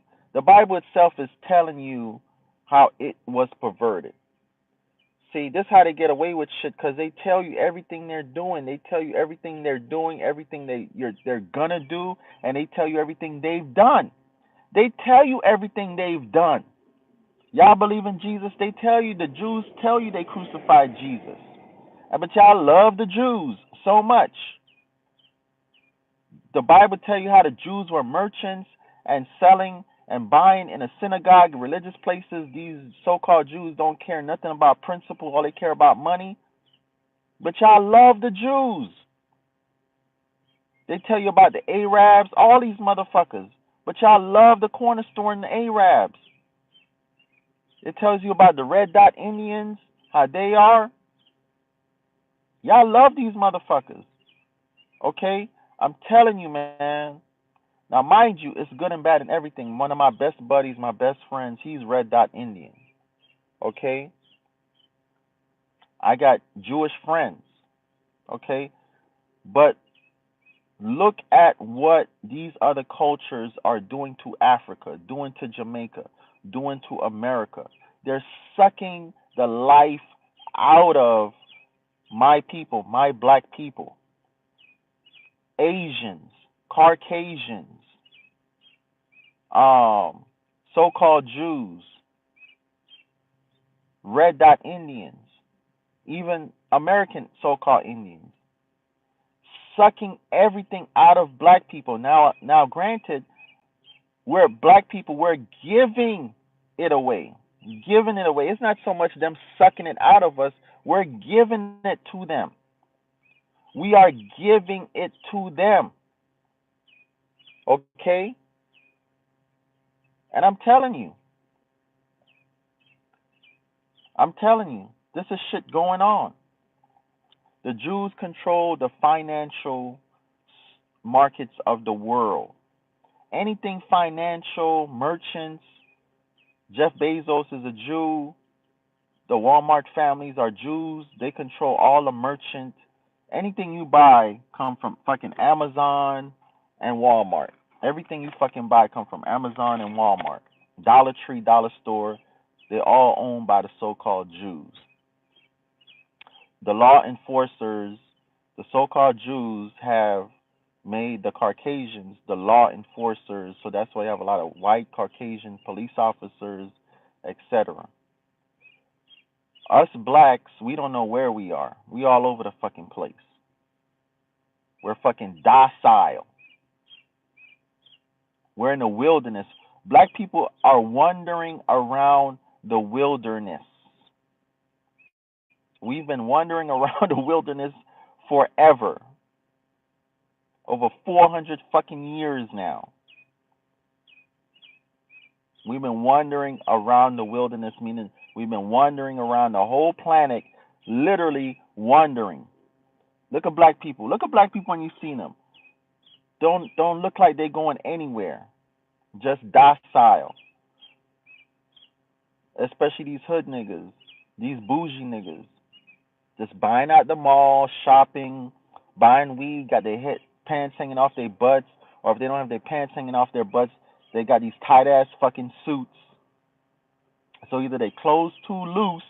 is telling you how it was perverted. See, this is how they get away with shit because they tell you everything they're doing. They tell you everything they're doing, everything they're gonna do, and they tell you everything they've done. They tell you everything they've done. Y'all believe in Jesus? They tell you, the Jews tell you they crucified Jesus. But y'all love the Jews so much. The Bible tell you how the Jews were merchants and selling and buying in a synagogue, religious places. These so-called Jews don't care nothing about principle. All they care about money. But y'all love the Jews. They tell you about the Arabs, all these motherfuckers. But y'all love the corner store and the Arabs. It tells you about the Red Dot Indians, how they are. Y'all love these motherfuckers. Okay? I'm telling you, man. Now, mind you, it's good and bad and everything. One of my best buddies, my best friends, he's Red Dot Indian. Okay? I got Jewish friends. Okay? But look at what these other cultures are doing to Africa, doing to Jamaica, doing to America. They're sucking the life out of my people, my black people, Asians, Caucasians, so-called Jews, Red Dot Indians, even American so-called Indians, sucking everything out of black people. Now, granted, we're black people. We're giving it away, giving it away. It's not so much them sucking it out of us. We're giving it to them. We are giving it to them. Okay, and I'm telling you, this is shit going on. The Jews control the financial markets of the world. Anything financial, merchants, Jeff Bezos is a Jew. The Walmart families are Jews. They control all the merchant. Anything you buy come from fucking Amazon and Walmart. Everything you fucking buy come from Amazon and Walmart. Dollar Tree, Dollar Store. They're all owned by the so-called Jews. The law enforcers, the so-called Jews, have made the Caucasians the law enforcers. So that's why you have a lot of white Caucasian police officers, etc. Us blacks, we don't know where we are. We all over the fucking place. We're fucking docile. We're in the wilderness. Black people are wandering around the wilderness. We've been wandering around the wilderness forever. Over 400 fucking years now. We've been wandering around the wilderness, meaning we've been wandering around the whole planet, literally wandering. Look at black people. Look at black people when you see them. Don't look like they're going anywhere. Just docile. Especially these hood niggas, these bougie niggas. Just buying out the mall, shopping, buying weed, got their pants hanging off their butts, or if they don't have their pants hanging off their butts, they got these tight ass fucking suits. So either they clothes too loose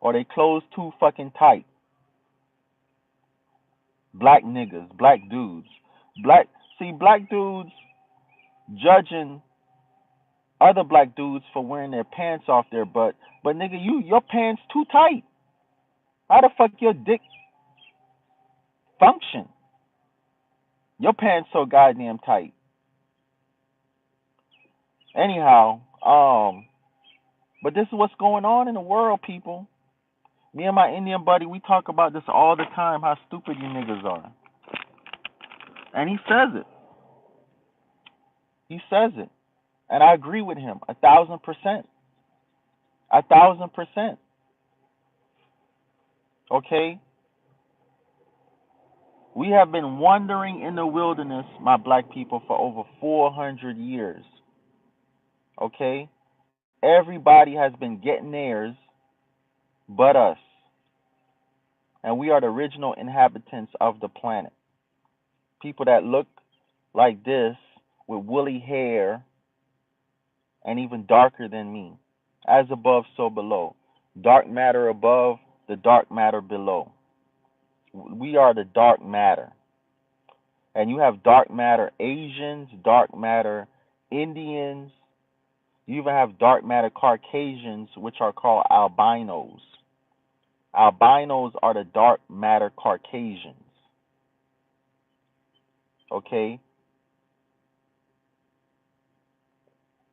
or they clothes too fucking tight. Black niggas, black dudes. Black dudes judging other black dudes for wearing their pants off their butt. But nigga, your pants too tight. How the fuck your dick function? Your pants so goddamn tight. Anyhow, but this is what's going on in the world, people. Me and my Indian buddy, we talk about this all the time, how stupid you niggas are. And he says it. He says it. And I agree with him 1,000%. 1,000%. Okay? We have been wandering in the wilderness, my black people, for over 400 years. Okay? Everybody has been getting theirs but us. And we are the original inhabitants of the planet. People that look like this with woolly hair and even darker than me. As above, so below. Dark matter above, the dark matter below. We are the dark matter. And you have dark matter Asians, dark matter Indians. You even have dark matter Caucasians, which are called albinos. Albinos are the dark matter Caucasians. Okay?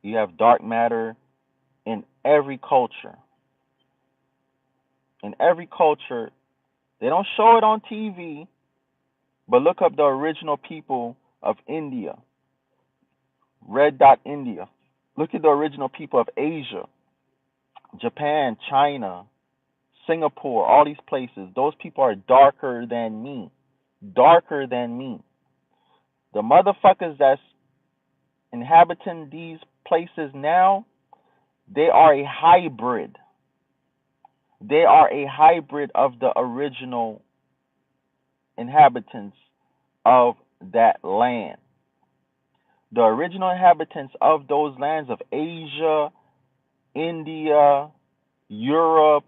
You have dark matter in every culture. In every culture, they don't show it on TV, but look up the original people of India. Red Dot India. Look at the original people of Asia. Japan, China, Singapore, all these places. Those people are darker than me. Darker than me. The motherfuckers that's inhabiting these places now, they are a hybrid. They are a hybrid of the original inhabitants of that land. The original inhabitants of those lands of Asia, India, Europe,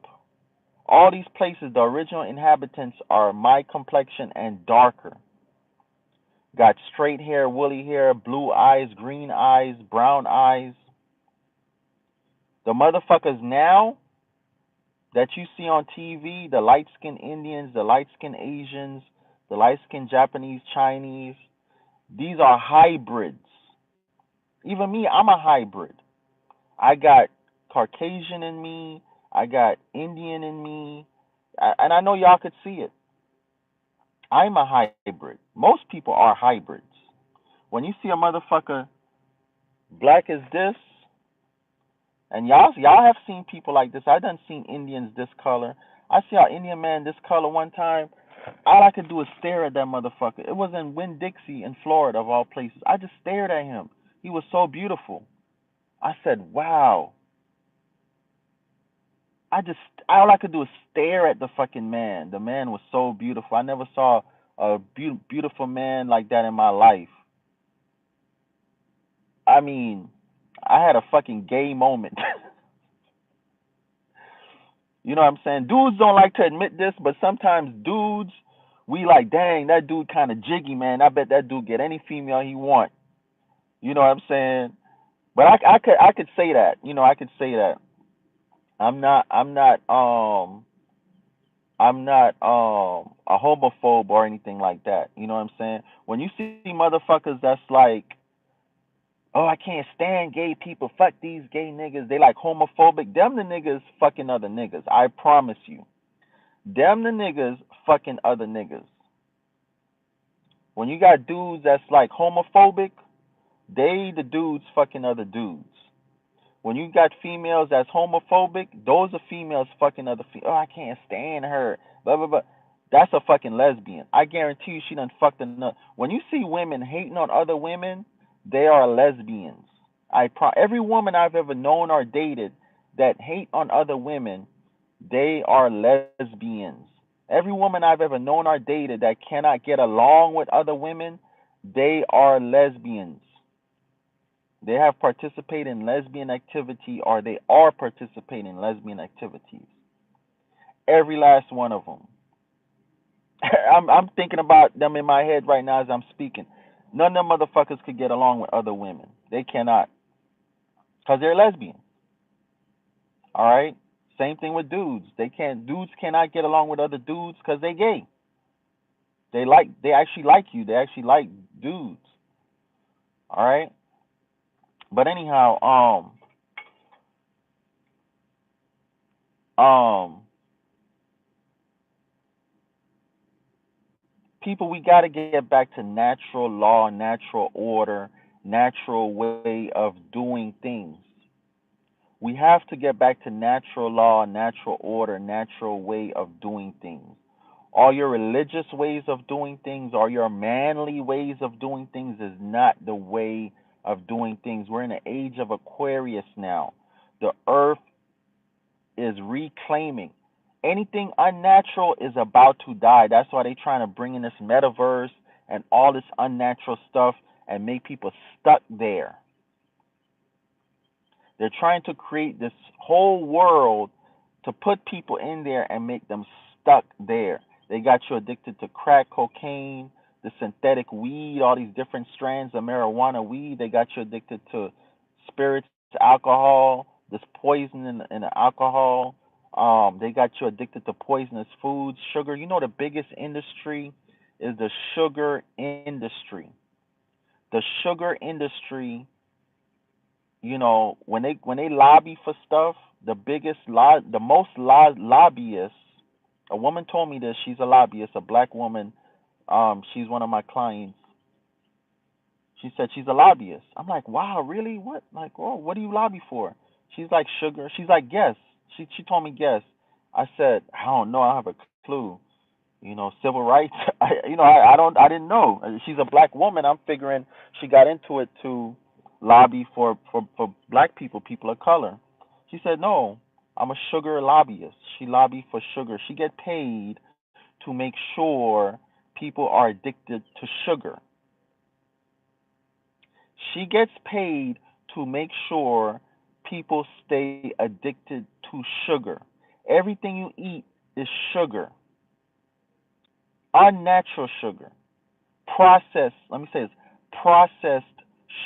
all these places, the original inhabitants are my complexion and darker. Got straight hair, woolly hair, blue eyes, green eyes, brown eyes. The motherfuckers now that you see on TV, the light-skinned Indians, the light-skinned Asians, the light-skinned Japanese, Chinese, these are hybrids. Even me, I'm a hybrid. I got Caucasian in me. I got Indian in me. And I know y'all could see it. I'm a hybrid. Most people are hybrids. When you see a motherfucker black as this, and y'all have seen people like this. I done seen Indians this color. I see an Indian man this color one time. All I could do is stare at that motherfucker. It was in Winn-Dixie in Florida, of all places. I just stared at him. He was so beautiful. I said, wow. All I could do is stare at the fucking man. The man was so beautiful. I never saw a beautiful man like that in my life. I mean, I had a fucking gay moment. You know what I'm saying? Dudes don't like to admit this, but sometimes dudes, we like, dang, that dude kind of jiggy, man. I bet that dude get any female he want. You know what I'm saying? But I could say that. You know, I could say that. I'm not a homophobe or anything like that. You know what I'm saying? When you see motherfuckers that's like, oh, I can't stand gay people, fuck these gay niggas, they like homophobic, them the niggas fucking other niggas. I promise you. Them the niggas fucking other niggas. When you got dudes that's like homophobic, they the dudes fucking other dudes. When you got females that's homophobic, those are females fucking other females. Oh, I can't stand her. Blah, blah, blah. That's a fucking lesbian. I guarantee you she done fucked enough. When you see women hating on other women, they are lesbians. Every woman I've ever known or dated that hate on other women, they are lesbians. Every woman I've ever known or dated that cannot get along with other women, they are lesbians. They have participated in lesbian activity or they are participating in lesbian activities. Every last one of them. I'm thinking about them in my head right now as I'm speaking. None of them motherfuckers could get along with other women. They cannot. Because they're lesbian. All right? Same thing with dudes. Dudes cannot get along with other dudes because they gay. They actually like you. They actually like dudes. All right? But anyhow, People, we got to get back to natural law, natural order, natural way of doing things. We have to get back to natural law, natural order, natural way of doing things. All your religious ways of doing things or your manly ways of doing things is not the way of doing things. We're in the age of Aquarius now. The earth is reclaiming. Anything unnatural is about to die. That's why they're trying to bring in this metaverse and all this unnatural stuff and make people stuck there. They're trying to create this whole world to put people in there and make them stuck there. They got you addicted to crack cocaine, the synthetic weed, all these different strands of marijuana weed. They got you addicted to spirits, alcohol, this poison in the alcohol. They got you addicted to poisonous foods, sugar. You know the biggest industry is the sugar industry. The sugar industry, you know, when they lobby for stuff, the most lobbyists. A woman told me this. She's a lobbyist, a black woman. She's one of my clients. She said she's a lobbyist. I'm like, wow, really? What? Like, oh, what do you lobby for? She's like sugar. She's like, guess. She told me guess. I said, I don't know. I have a clue. You know, civil rights. I didn't know. She's a black woman. I'm figuring she got into it to lobby for black people, people of color. She said, no, I'm a sugar lobbyist. She lobbied for sugar. She get paid to make sure people are addicted to sugar. She gets paid to make sure people stay addicted to sugar. Everything you eat is sugar. Unnatural sugar. Processed, let me say this, processed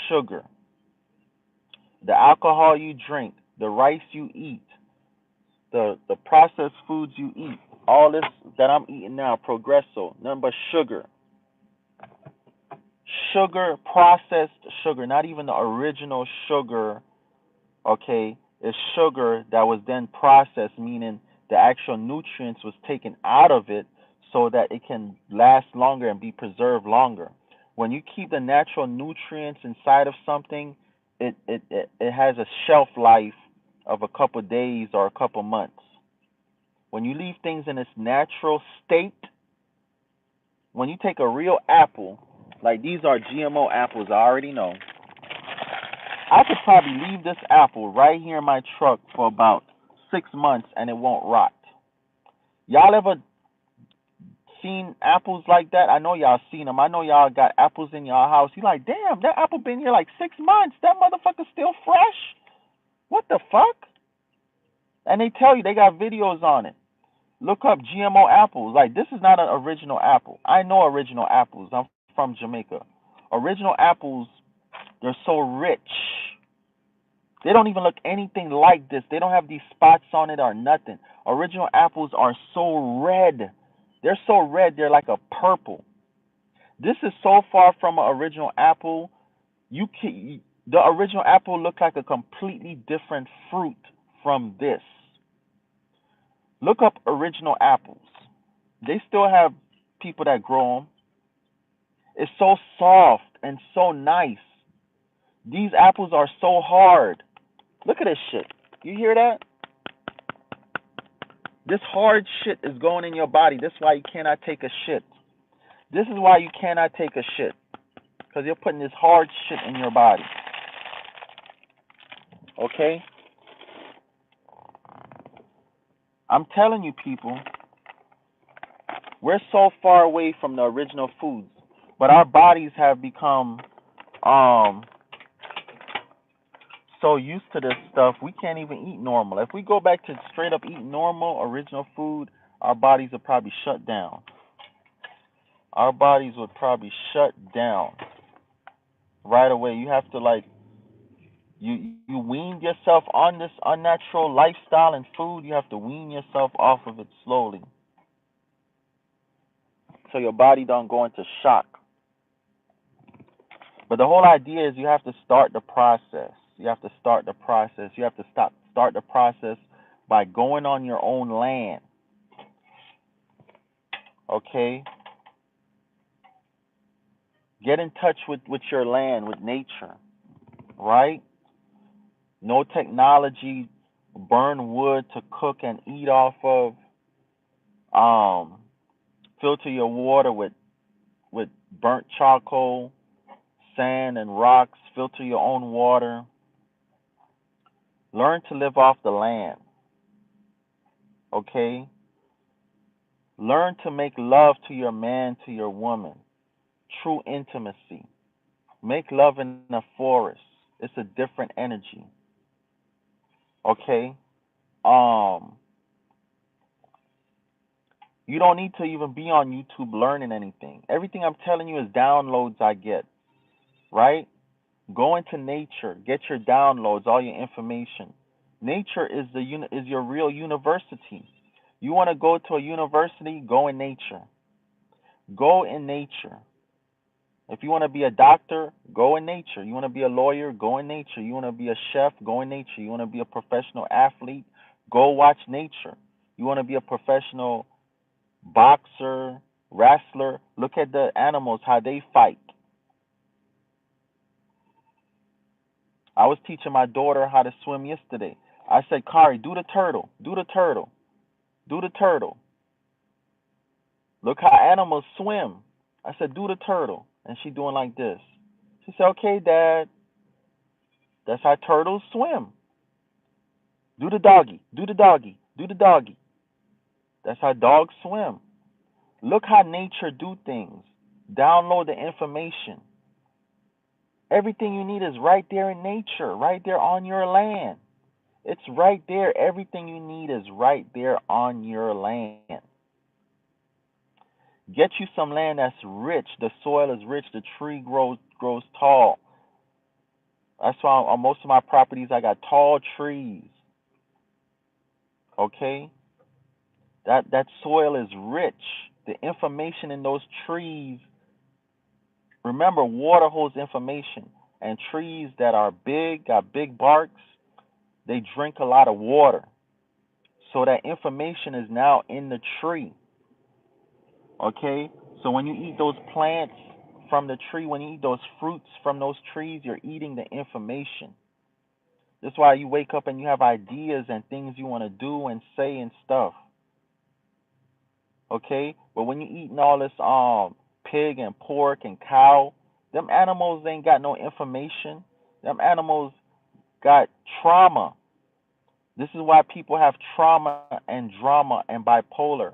sugar. The alcohol you drink, the rice you eat, the processed foods you eat, all this that I'm eating now, Progresso, nothing but sugar. Sugar, processed sugar, not even the original sugar, okay, is sugar that was then processed, meaning the actual nutrients was taken out of it so that it can last longer and be preserved longer. When you keep the natural nutrients inside of something, it has a shelf life of a couple of days or a couple of months. When you leave things in its natural state, when you take a real apple, like these are GMO apples, I already know. I could probably leave this apple right here in my truck for about 6 months and it won't rot. Y'all ever seen apples like that? I know y'all seen them. I know y'all got apples in y'all house. You like, damn, that apple been here like 6 months. That motherfucker's still fresh. What the fuck? And they tell you, they got videos on it. Look up GMO apples. Like, this is not an original apple. I know original apples. I'm from Jamaica. Original apples, they're so rich. They don't even look anything like this. They don't have these spots on it or nothing. Original apples are so red. They're so red, they're like a purple. This is so far from an original apple. The original apple looked like a completely different fruit from this. Look up original apples. They still have people that grow them. It's so soft and so nice. These apples are so hard. Look at this shit. You hear that? This hard shit is going in your body. This is why you cannot take a shit. This is why you cannot take a shit. Because you're putting this hard shit in your body. Okay? I'm telling you, people, we're so far away from the original foods. But our bodies have become so used to this stuff, we can't even eat normal. If we go back to straight up eating normal, original food, our bodies would probably shut down. Our bodies would probably shut down right away. You have to you wean yourself on this unnatural lifestyle and food. You have to wean yourself off of it slowly, so your body don't go into shock. But the whole idea is you have to start the process. You have to start the process. You have to start the process by going on your own land. Okay? Get in touch with your land, with nature, right? No technology, burn wood to cook and eat off of. Um, Filter your water with burnt charcoal, sand, and rocks. Filter your own water. Learn to live off the land, okay? Learn to make love to your man, to your woman. True intimacy. Make love in a forest. It's a different energy, okay? Um, you don't need to even be on YouTube learning anything. Everything I'm telling you is downloads I get, right? Go into nature, get your downloads, all your information. Nature is is your real university. You want to go to a university, go in nature. Go in nature. If you want to be a doctor, go in nature. You want to be a lawyer, go in nature. You want to be a chef, go in nature. You want to be a professional athlete, go watch nature. You want to be a professional boxer, wrestler, look at the animals, how they fight. I was teaching my daughter how to swim yesterday. I said, Kari, do the turtle, do the turtle, do the turtle. Look how animals swim. I said, do the turtle. And she doing like this. She said, okay, Dad. That's how turtles swim. Do the doggy, do the doggy, do the doggy. That's how dogs swim. Look how nature do things. Download the information. Everything you need is right there in nature, right there on your land. It's right there. Everything you need is right there on your land. Get you some land that's rich. The soil is rich. The tree grows tall. That's why on most of my properties I got tall trees. Okay? That soil is rich. The information in those trees. Remember, water holds information. And trees that are big, got big barks, they drink a lot of water. So that information is now in the tree. Okay? So when you eat those plants from the tree, when you eat those fruits from those trees, you're eating the information. That's why you wake up and you have ideas and things you want to do and say and stuff. Okay? But when you eating all this pig and pork and cow, them animals ain't got no information. Them animals got trauma. This is why people have trauma and drama and bipolar,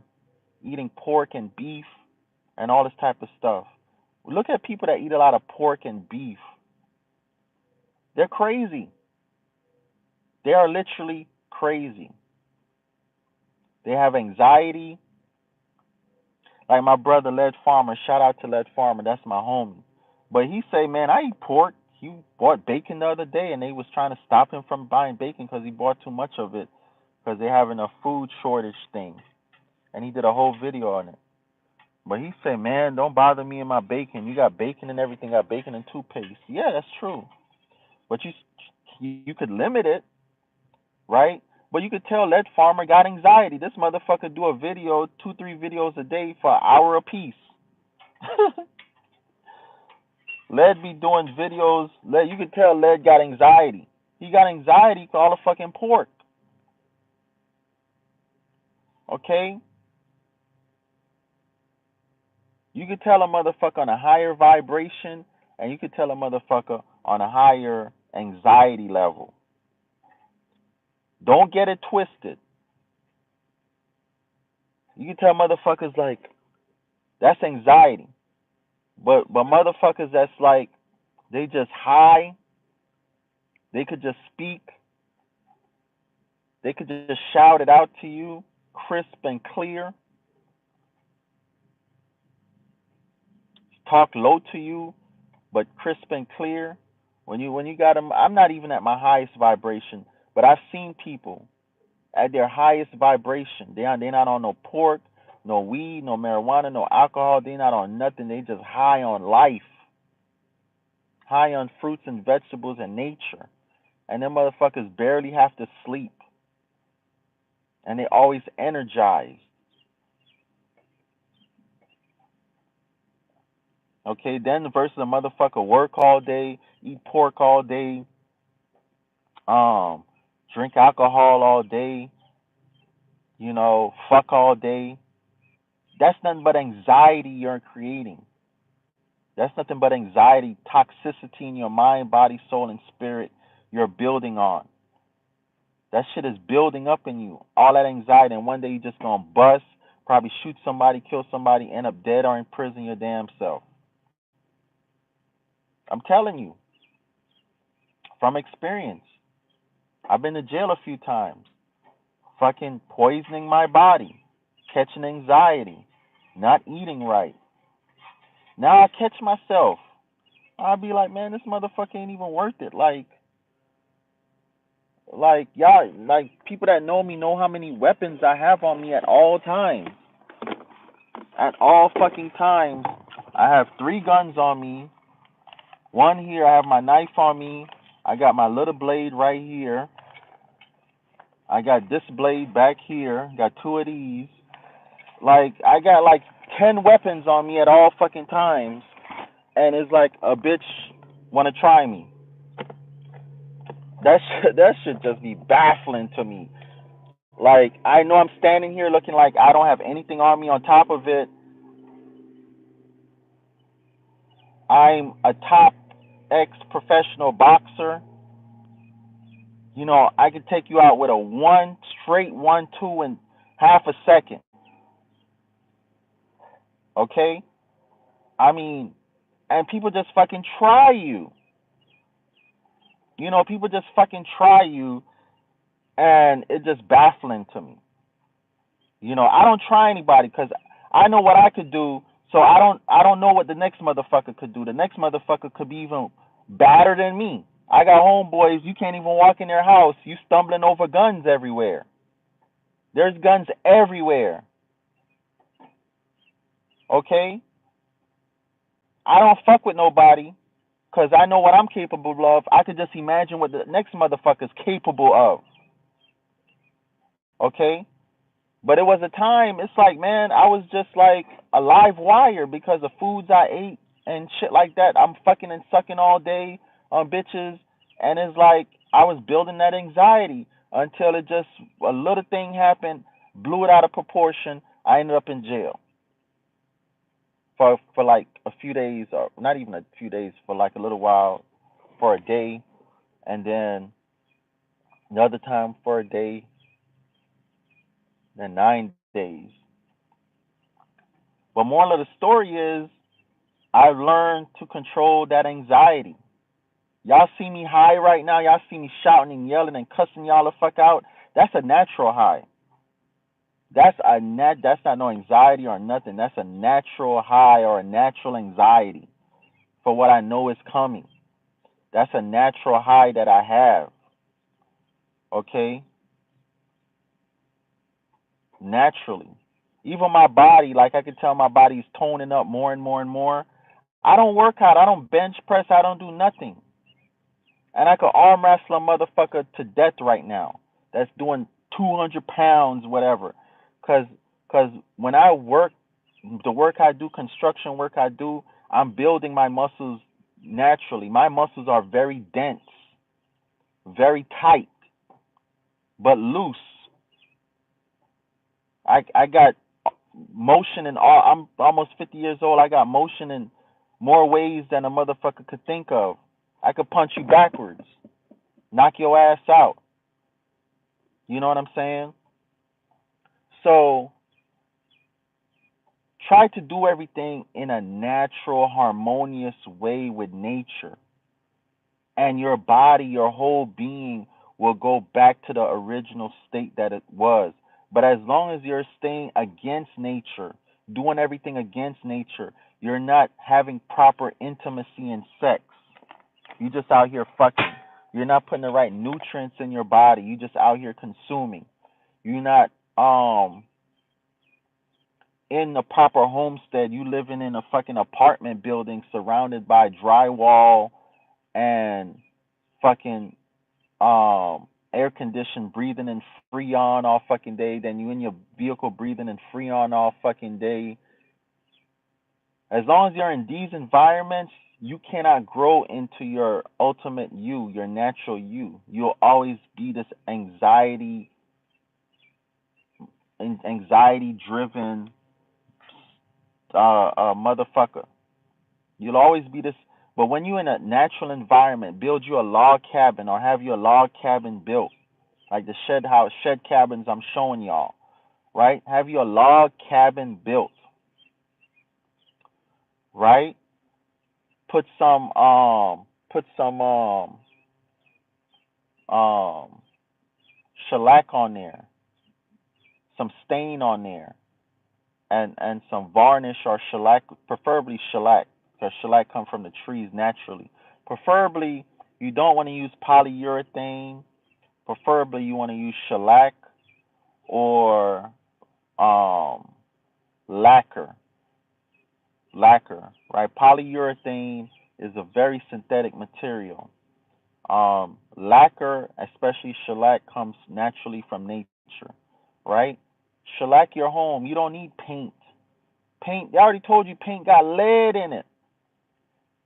eating pork and beef and all this type of stuff. Look at people that eat a lot of pork and beef. They're crazy. They are literally crazy. They have anxiety. Like my brother Led Farmer, shout out to Led Farmer, that's my homie. But he say, man, I eat pork. He bought bacon the other day, and they was trying to stop him from buying bacon because he bought too much of it because they're having a food shortage thing. And he did a whole video on it. But he said, man, don't bother me and my bacon. You got bacon and everything. Got bacon and toothpaste. Yeah, that's true. But you could limit it, right? But you could tell that farmer got anxiety. This motherfucker do a video, 2-3 videos a day for an hour apiece. Led be doing videos. You could tell Led got anxiety. He got anxiety for all the fucking pork. Okay? You could tell a motherfucker on a higher vibration, and you could tell a motherfucker on a higher anxiety level. Don't get it twisted. You can tell motherfuckers like that's anxiety. But motherfuckers that's like they just high, they could just speak, they could just shout it out to you, crisp and clear, talk low to you, but crisp and clear. When you got them, I'm not even at my highest vibration, but I've seen people at their highest vibration. They're not on no pork, no weed, no marijuana, no alcohol. They're not on nothing. They just high on life, high on fruits and vegetables and nature. And them motherfuckers barely have to sleep. And they always energized. Okay, then versus a motherfucker work all day, eat pork all day, um, drink alcohol all day, fuck all day. That's nothing but anxiety you're creating. That's nothing but anxiety, toxicity in your mind, body, soul, and spirit you're building on. That shit is building up in you. All that anxiety, and one day you're just gonna bust, probably shoot somebody, kill somebody, end up dead or in prison your damn self. I'm telling you from experience. I've been to jail a few times. Fucking poisoning my body, catching anxiety, not eating right. Now I catch myself. I'll be like, man, this motherfucker ain't even worth it. Like y'all, like people that know me know how many weapons I have on me at all times. At all fucking times, I have 3 guns on me. One here, I have my knife on me. I got my little blade right here. I got this blade back here. Got 2 of these. Like I got like 10 weapons on me at all fucking times, and it's like a bitch want to try me. That should just be baffling to me. Like I know I'm standing here looking like I don't have anything on me. On top of it, I'm a top ex-professional boxer. I could take you out with a one straight 1-2 in half a second. Okay? I mean, and people just fucking try you. People just fucking try you, and it's just baffling to me. I don't try anybody because I know what I could do. So I don't know what the next motherfucker could do. The next motherfucker could be even badder than me. I got homeboys, you can't even walk in their house. You stumbling over guns everywhere. There's guns everywhere. Okay? I don't fuck with nobody because I know what I'm capable of. I could just imagine what the next motherfucker's capable of. Okay? But it was a time, it's like, man, I was just like a live wire because of foods I ate and shit like that. I'm fucking and sucking all day on bitches. And it's like I was building that anxiety until it just, a little thing happened, blew it out of proportion. I ended up in jail for like a few days, or not even a few days, for like a little while, for a day. And then another time for a day, then 9 days. But moral of the story is I've learned to control that anxiety. Y'all see me high right now. Y'all see me shouting and yelling and cussing y'all the fuck out. That's a natural high. That's not no anxiety or nothing. That's a natural high or a natural anxiety for what I know is coming. That's a natural high that I have. Okay? Naturally. Even my body, like I can tell my body's toning up more and more and more. I don't work out. I don't bench press. I don't do nothing. And I could arm wrestle a motherfucker to death right now. That's doing 200 pounds, whatever. Cause when I work, the work I do, construction work I do, I'm building my muscles naturally. My muscles are very dense, very tight, but loose. I got motion in all. I'm almost 50 years old. I got motion in more ways than a motherfucker could think of. I could punch you backwards, knock your ass out. You know what I'm saying? So try to do everything in a natural, harmonious way with nature. And your body, your whole being will go back to the original state that it was. But as long as you're staying against nature, doing everything against nature, you're not having proper intimacy and sex. You just out here fucking. You're not putting the right nutrients in your body. You just out here consuming. You're not in the proper homestead. You living in a fucking apartment building surrounded by drywall and fucking air conditioned, breathing in freon all fucking day. Then you in your vehicle breathing in freon all fucking day. As long as you're in these environments, you cannot grow into your ultimate you, your natural you. You'll always be this anxiety driven motherfucker. You'll always be this. But when you're in a natural environment, build you a log cabin or have your log cabin built, like the shed cabins I'm showing y'all, right? Have your log cabin built, right? Put some um shellac on there, some stain on there, and some varnish or shellac, preferably shellac, because shellac comes from the trees naturally. Preferably, you don't want to use polyurethane. Preferably, you want to use shellac or um, lacquer. Lacquer, right? Polyurethane is a very synthetic material. Lacquer, especially shellac, comes naturally from nature, right? Shellac your home. You don't need paint. Paint, they already told you paint got lead in it.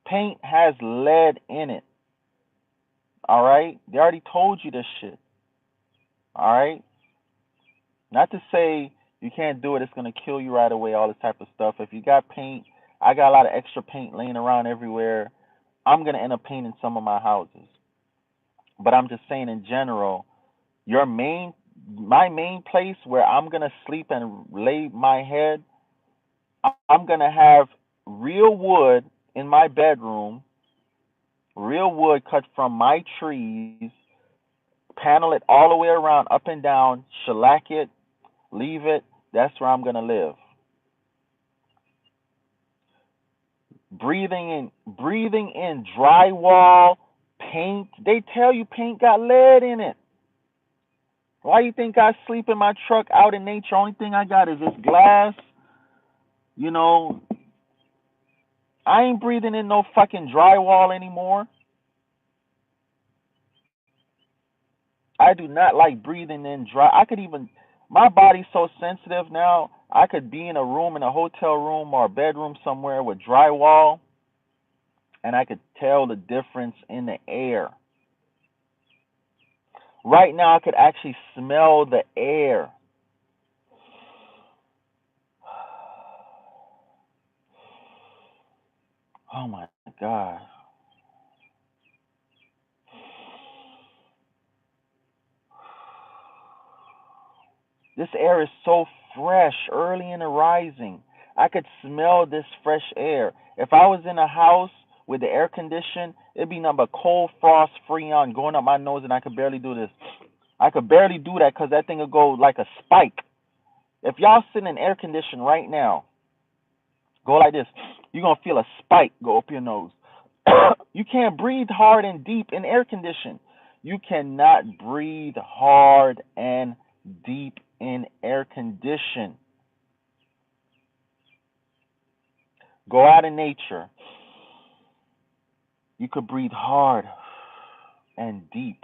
Paint has lead in it. All right? They already told you this shit. All right? Not to say you can't do it, it's going to kill you right away, all this type of stuff. If you got paint, I got a lot of extra paint laying around everywhere. I'm going to end up painting some of my houses. But I'm just saying in general, my main place where I'm going to sleep and lay my head, I'm going to have real wood in my bedroom, real wood cut from my trees, panel it all the way around, up and down, shellac it, leave it. That's where I'm going to live. Breathing in drywall, paint. They tell you paint got lead in it. Why you think I sleep in my truck out in nature? Only thing I got is this glass. You know, I ain't breathing in no fucking drywall anymore. I do not like breathing in dry. My body's so sensitive now. I could be in a room, in a hotel room or a bedroom somewhere with drywall, and I could tell the difference in the air. Right now, I could actually smell the air. Oh my God. This air is so fresh early in the rising. I could smell this fresh air. If I was in a house with the air conditioned, it'd be nothing but cold frost freon going up my nose, and I could barely do this. I could barely do that because that thing would go like a spike. If y'all sit in air condition right now, go like this, you're going to feel a spike go up your nose. You can't breathe hard and deep in air condition. You cannot breathe hard and deep in air condition. Go out in nature. You could breathe hard and deep.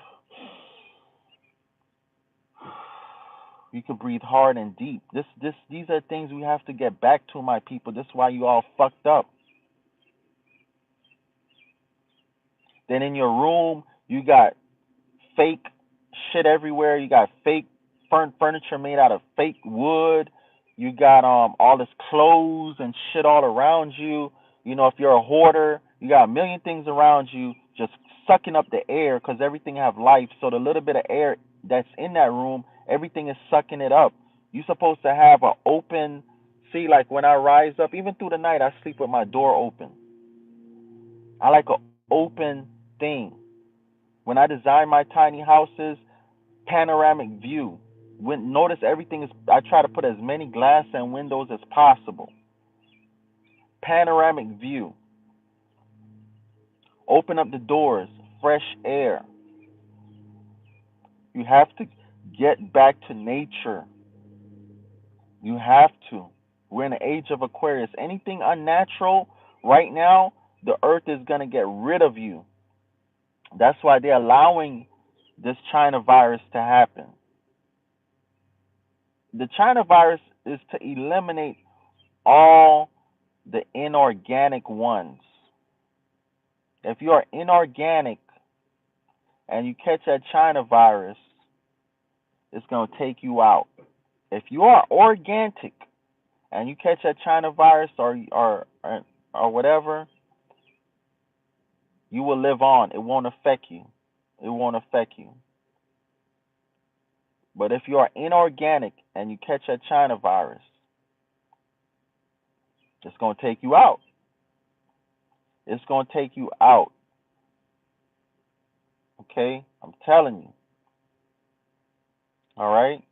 You could breathe hard and deep. These are things we have to get back to, my people. This is why you all fucked up. Then in your room, you got fake shit everywhere. You got fake furniture made out of fake wood. You got all this clothes and shit all around you. You know, if you're a hoarder, you got a million things around you just sucking up the air because everything have life. So the little bit of air that's in that room, everything is sucking it up. You're supposed to have an open. See, like when I rise up, even through the night, I sleep with my door open. I like an open thing. When I design my tiny houses, panoramic view. Notice everything is. I try to put as many glass and windows as possible. Panoramic view. Open up the doors. Fresh air. You have to get back to nature. You have to. We're in the age of Aquarius. Anything unnatural right now, the earth is going to get rid of you. That's why they're allowing this China virus to happen. The China virus is to eliminate all the inorganic ones. If you are inorganic and you catch that China virus, it's going to take you out. If you are organic and you catch that China virus or whatever, you will live on. It won't affect you. It won't affect you. But if you are inorganic and you catch that China virus, it's going to take you out. It's going to take you out. Okay? I'm telling you. All right?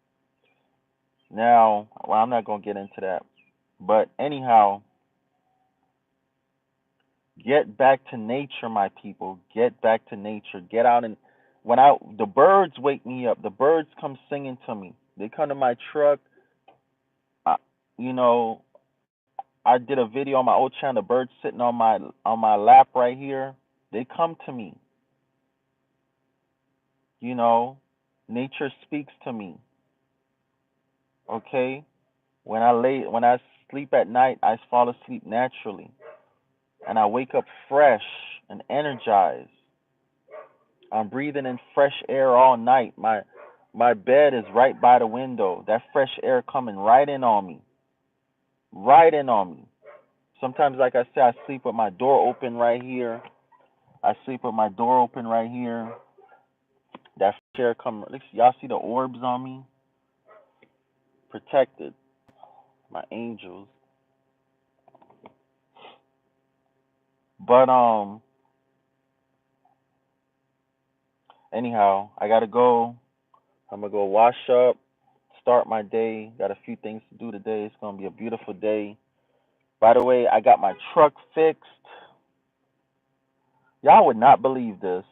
Now, well, I'm not going to get into that. But anyhow, get back to nature, my people. Get back to nature. Get out and the birds wake me up. The birds come singing to me. They come to my truck. I, you know, I did a video on my old channel. The birds sitting on my lap right here. They come to me. You know, nature speaks to me. Okay? When I sleep at night, I fall asleep naturally. And I wake up fresh and energized. I'm breathing in fresh air all night. My bed is right by the window. That fresh air coming right in on me. Right in on me. Sometimes, like I said, I sleep with my door open right here. I sleep with my door open right here. That fresh air come. Y'all see the orbs on me? Protected. My angels. But anyhow, I gotta go. I'm gonna go wash up, start my day. Got a few things to do today. It's gonna be a beautiful day. By the way, I got my truck fixed. Y'all would not believe this.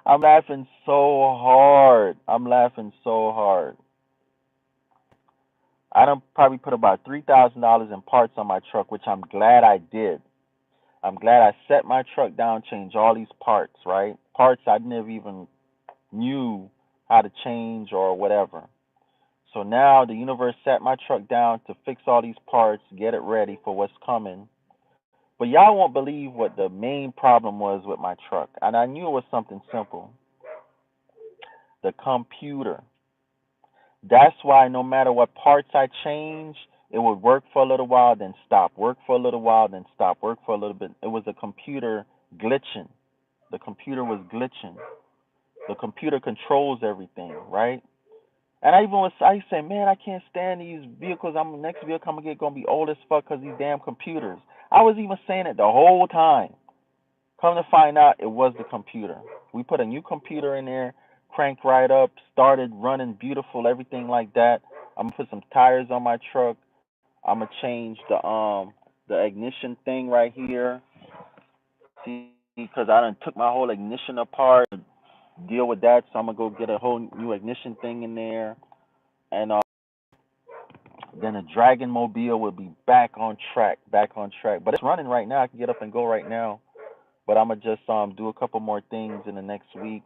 I'm laughing so hard. I'm laughing so hard. I done probably put about $3,000 in parts on my truck, which I'm glad I did. I'm glad I set my truck down, changed all these parts, right? Parts I never even knew how to change or whatever. So now the universe set my truck down to fix all these parts, get it ready for what's coming. But y'all won't believe what the main problem was with my truck. And I knew it was something simple. The computer. That's why no matter what parts I change, it would work for a little while, then stop. Work for a little while, then stop. Work for a little bit. It was a computer glitching. The computer was glitching. The computer controls everything, right? And I used to say, man, I can't stand these vehicles. The next vehicle I'm gonna be old as fuck because these damn computers. I was even saying it the whole time. Come to find out, it was the computer. We put a new computer in there, cranked right up, started running beautiful, everything like that. I'm gonna put some tires on my truck. I'm gonna change the ignition thing right here. See, because I done took my whole ignition apart, deal with that. So I'm gonna go get a whole new ignition thing in there, and then the Dragon Mobile will be back on track, back on track. But it's running right now. I can get up and go right now. But I'm gonna just do a couple more things in the next week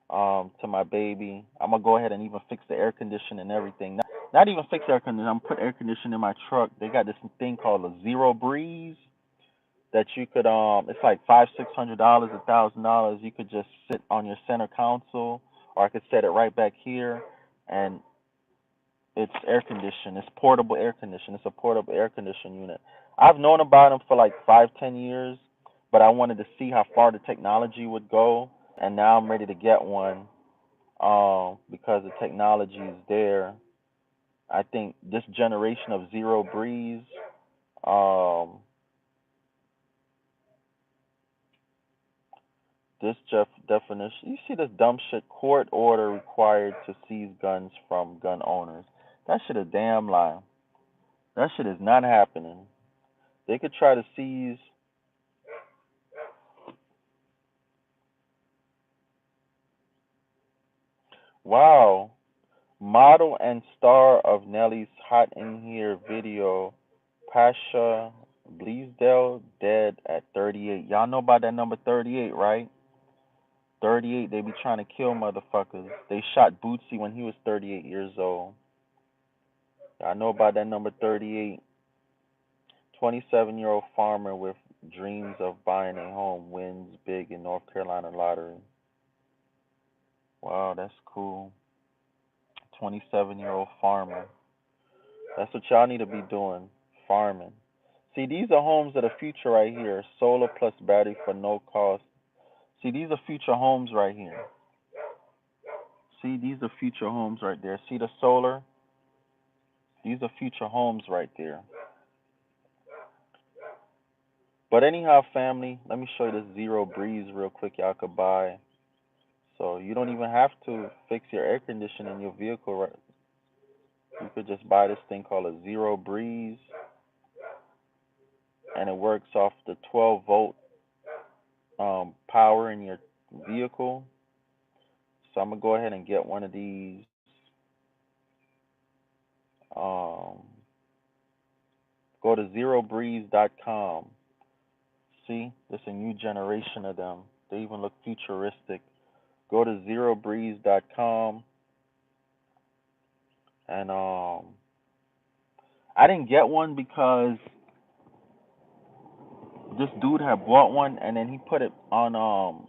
to my baby. I'm gonna go ahead and even fix the air conditioning and everything. Not even fix air conditioning. I'm gonna put air conditioning in my truck. They got this thing called a zero breeze that you could it's like $500-$600, $1,000. You could just sit on your center console, or I could set it right back here, and it's air conditioned. It's portable air conditioning. It's a portable air conditioning unit. I've known about them for like 5-10 years, but I wanted to see how far the technology would go, and now I'm ready to get one because the technology is there. I think this generation of zero breeze, this definition. You see this dumb shit? Court order required to seize guns from gun owners. That shit a damn lie. That shit is not happening. They could try to seize. Wow. Model and star of Nelly's Hot in Here video, Pasha Bleasdale, dead at 38. Y'all know about that number 38, right? 38, they be trying to kill motherfuckers. They shot Bootsy when he was 38 years old. Y'all know about that number 38. 27-year-old farmer with dreams of buying a home wins big in North Carolina lottery. Wow, that's cool. 27-year-old farmer. That's what y'all need to be doing, farming. See, these are homes of the future right here. Solar plus battery for no cost. See, these are future homes right here. See, these are future homes right there. See the solar? These are future homes right there. But anyhow, family, let me show you this Zero Breeze real quick y'all could buy. So you don't even have to fix your air conditioning in your vehicle. Right? You could just buy this thing called a Zero Breeze, and it works off the 12-volt power in your vehicle. So I'm gonna go ahead and get one of these. Um, Go to zerobreeze.com. See, there's a new generation of them. They even look futuristic. Go to zerobreeze.com, and I didn't get one because this dude had bought one and then he put it on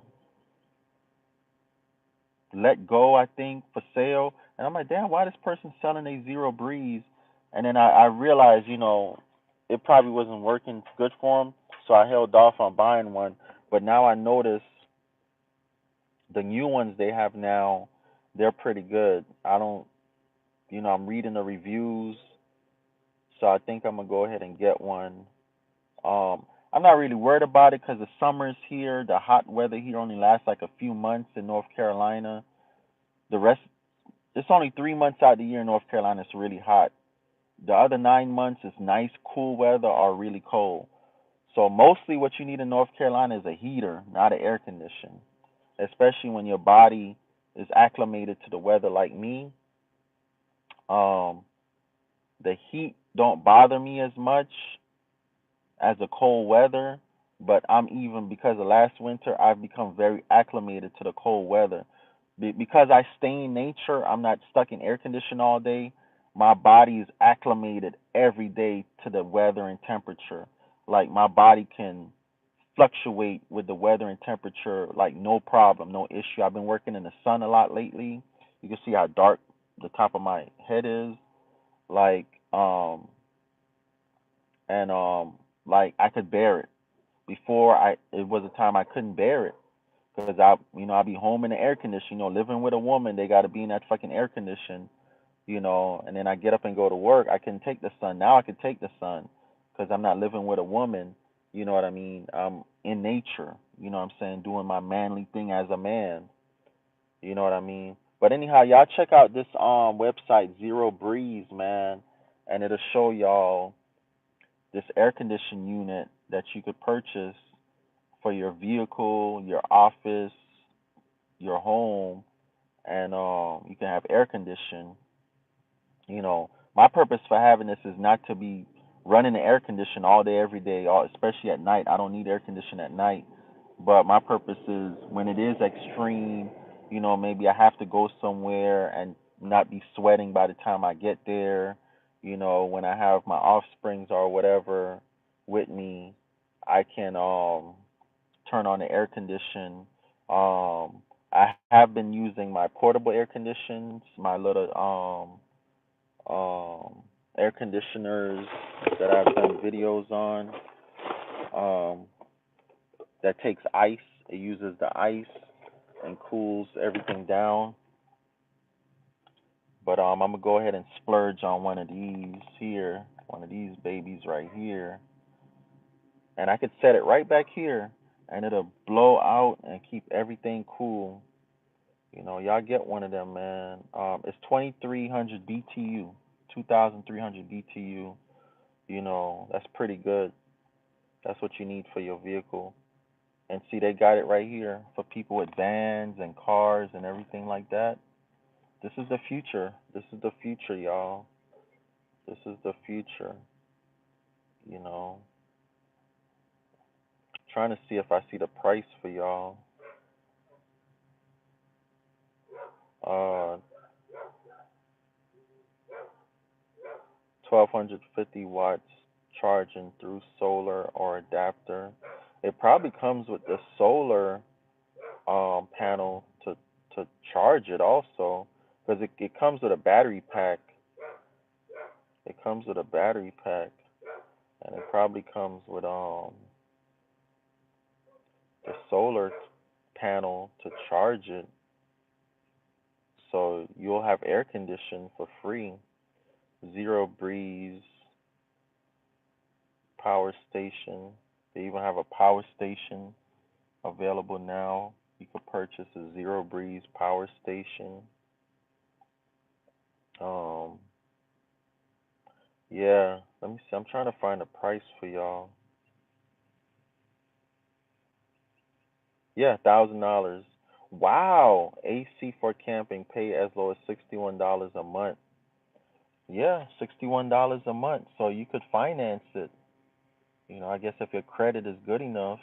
Let Go, I think, for sale. And I'm like, damn, why this person selling a Zero Breeze? And then I realized, it probably wasn't working good for him, so I held off on buying one. But now I notice the new ones they have now, they're pretty good. I don't, I'm reading the reviews, so I think I'm gonna go ahead and get one. I'm not really worried about it because the summer's here. The hot weather here only lasts like a few months in North Carolina. The rest, it's only 3 months out of the year in North Carolina it's really hot. The other 9 months is nice, cool weather or really cold. So mostly what you need in North Carolina is a heater, not an air conditioner. Especially when your body is acclimated to the weather like me. Um, the heat don't bother me as much as the cold weather, but I'm even because of last winter, I've become very acclimated to the cold weather. Because I stay in nature, I'm not stuck in air conditioning all day. My body is acclimated every day to the weather and temperature. Like my body can fluctuate with the weather and temperature like no problem, no issue. I've been working in the sun a lot lately. You can see how dark the top of my head is. Like and like I could bear it. Before it was a time I couldn't bear it because I'd be home in the air condition, living with a woman, they got to be in that fucking air condition, and then I get up and go to work. I couldn't take the sun. Now I can take the sun because I'm not living with a woman. You know what I mean? I'm in nature. You know what I'm saying? Doing my manly thing as a man. You know what I mean? But anyhow, y'all check out this website Zero Breeze, man, and it'll show y'all this air conditioning unit that you could purchase for your vehicle, your office, your home, and you can have air conditioning. My purpose for having this is not to be running the air conditioner all day, every day, especially at night. I don't need air conditioning at night. But my purpose is when it is extreme, maybe I have to go somewhere and not be sweating by the time I get there. When I have my offsprings or whatever with me, I can turn on the air condition. I have been using my portable air conditions, my little air conditioners that I've done videos on. Um, that takes ice. It uses the ice and cools everything down. But I'm gonna go ahead and splurge on one of these here, one of these babies right here, and I could set it right back here, and it'll blow out and keep everything cool. Y'all get one of them, man. It's 2,300 BTU, 2,300 BTU. That's pretty good. That's what you need for your vehicle. And see, they got it right here for people with vans and cars and everything like that. This is the future. This is the future, y'all. This is the future. You know, trying to see if I see the price for y'all. 1250 watts charging through solar or adapter. It probably comes with the solar panel to charge it also, because it comes with a battery pack. It comes with a battery pack, and it probably comes with the solar panel to charge it. So you'll have air conditioning for free. Zero breeze power station. They even have a power station available now. You could purchase a zero breeze power station. Um, yeah, let me see. I'm trying to find a price for y'all. Yeah, $1,000. Wow, AC for camping. Pay as low as $61 a month. Yeah, $61 a month. So you could finance it. I guess if your credit is good enough,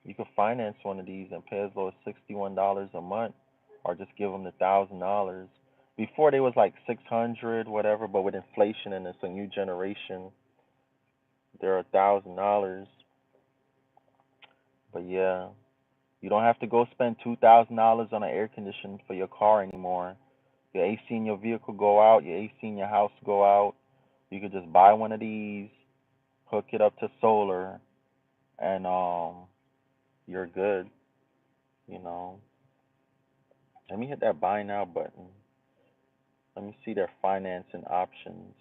you could finance one of these and pay as low as $61 a month, or just give them the $1,000. Before they was like 600, whatever, but with inflation and it's a new generation, they're $1,000. But yeah, you don't have to go spend $2,000 on an air conditioner for your car anymore. Your AC in your vehicle go out, your AC in your house go out. You could just buy one of these, hook it up to solar, and you're good. You know. Let me hit that buy now button. Let me see their financing options.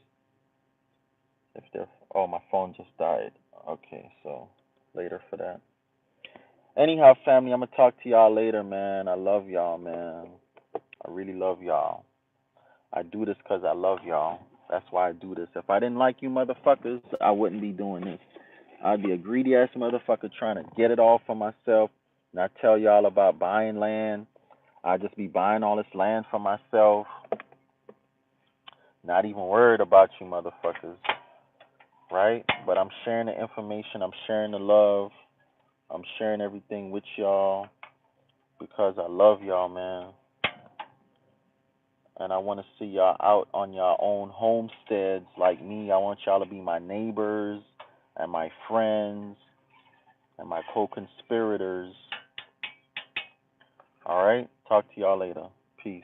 If they're my phone just died. Okay, so later for that. Anyhow, family, I'm gonna talk to y'all later, man. I love y'all, man. I really love y'all. I do this 'cause I love y'all. That's why I do this. If I didn't like you motherfuckers, I wouldn't be doing this. I'd be a greedy ass motherfucker trying to get it all for myself. And I tell y'all about buying land. I just be buying all this land for myself. Not even worried about you motherfuckers. Right? But I'm sharing the information. I'm sharing the love. I'm sharing everything with y'all because I love y'all, man. And I want to see y'all out on your own homesteads like me. I want y'all to be my neighbors and my friends and my co-conspirators. All right? Talk to y'all later. Peace.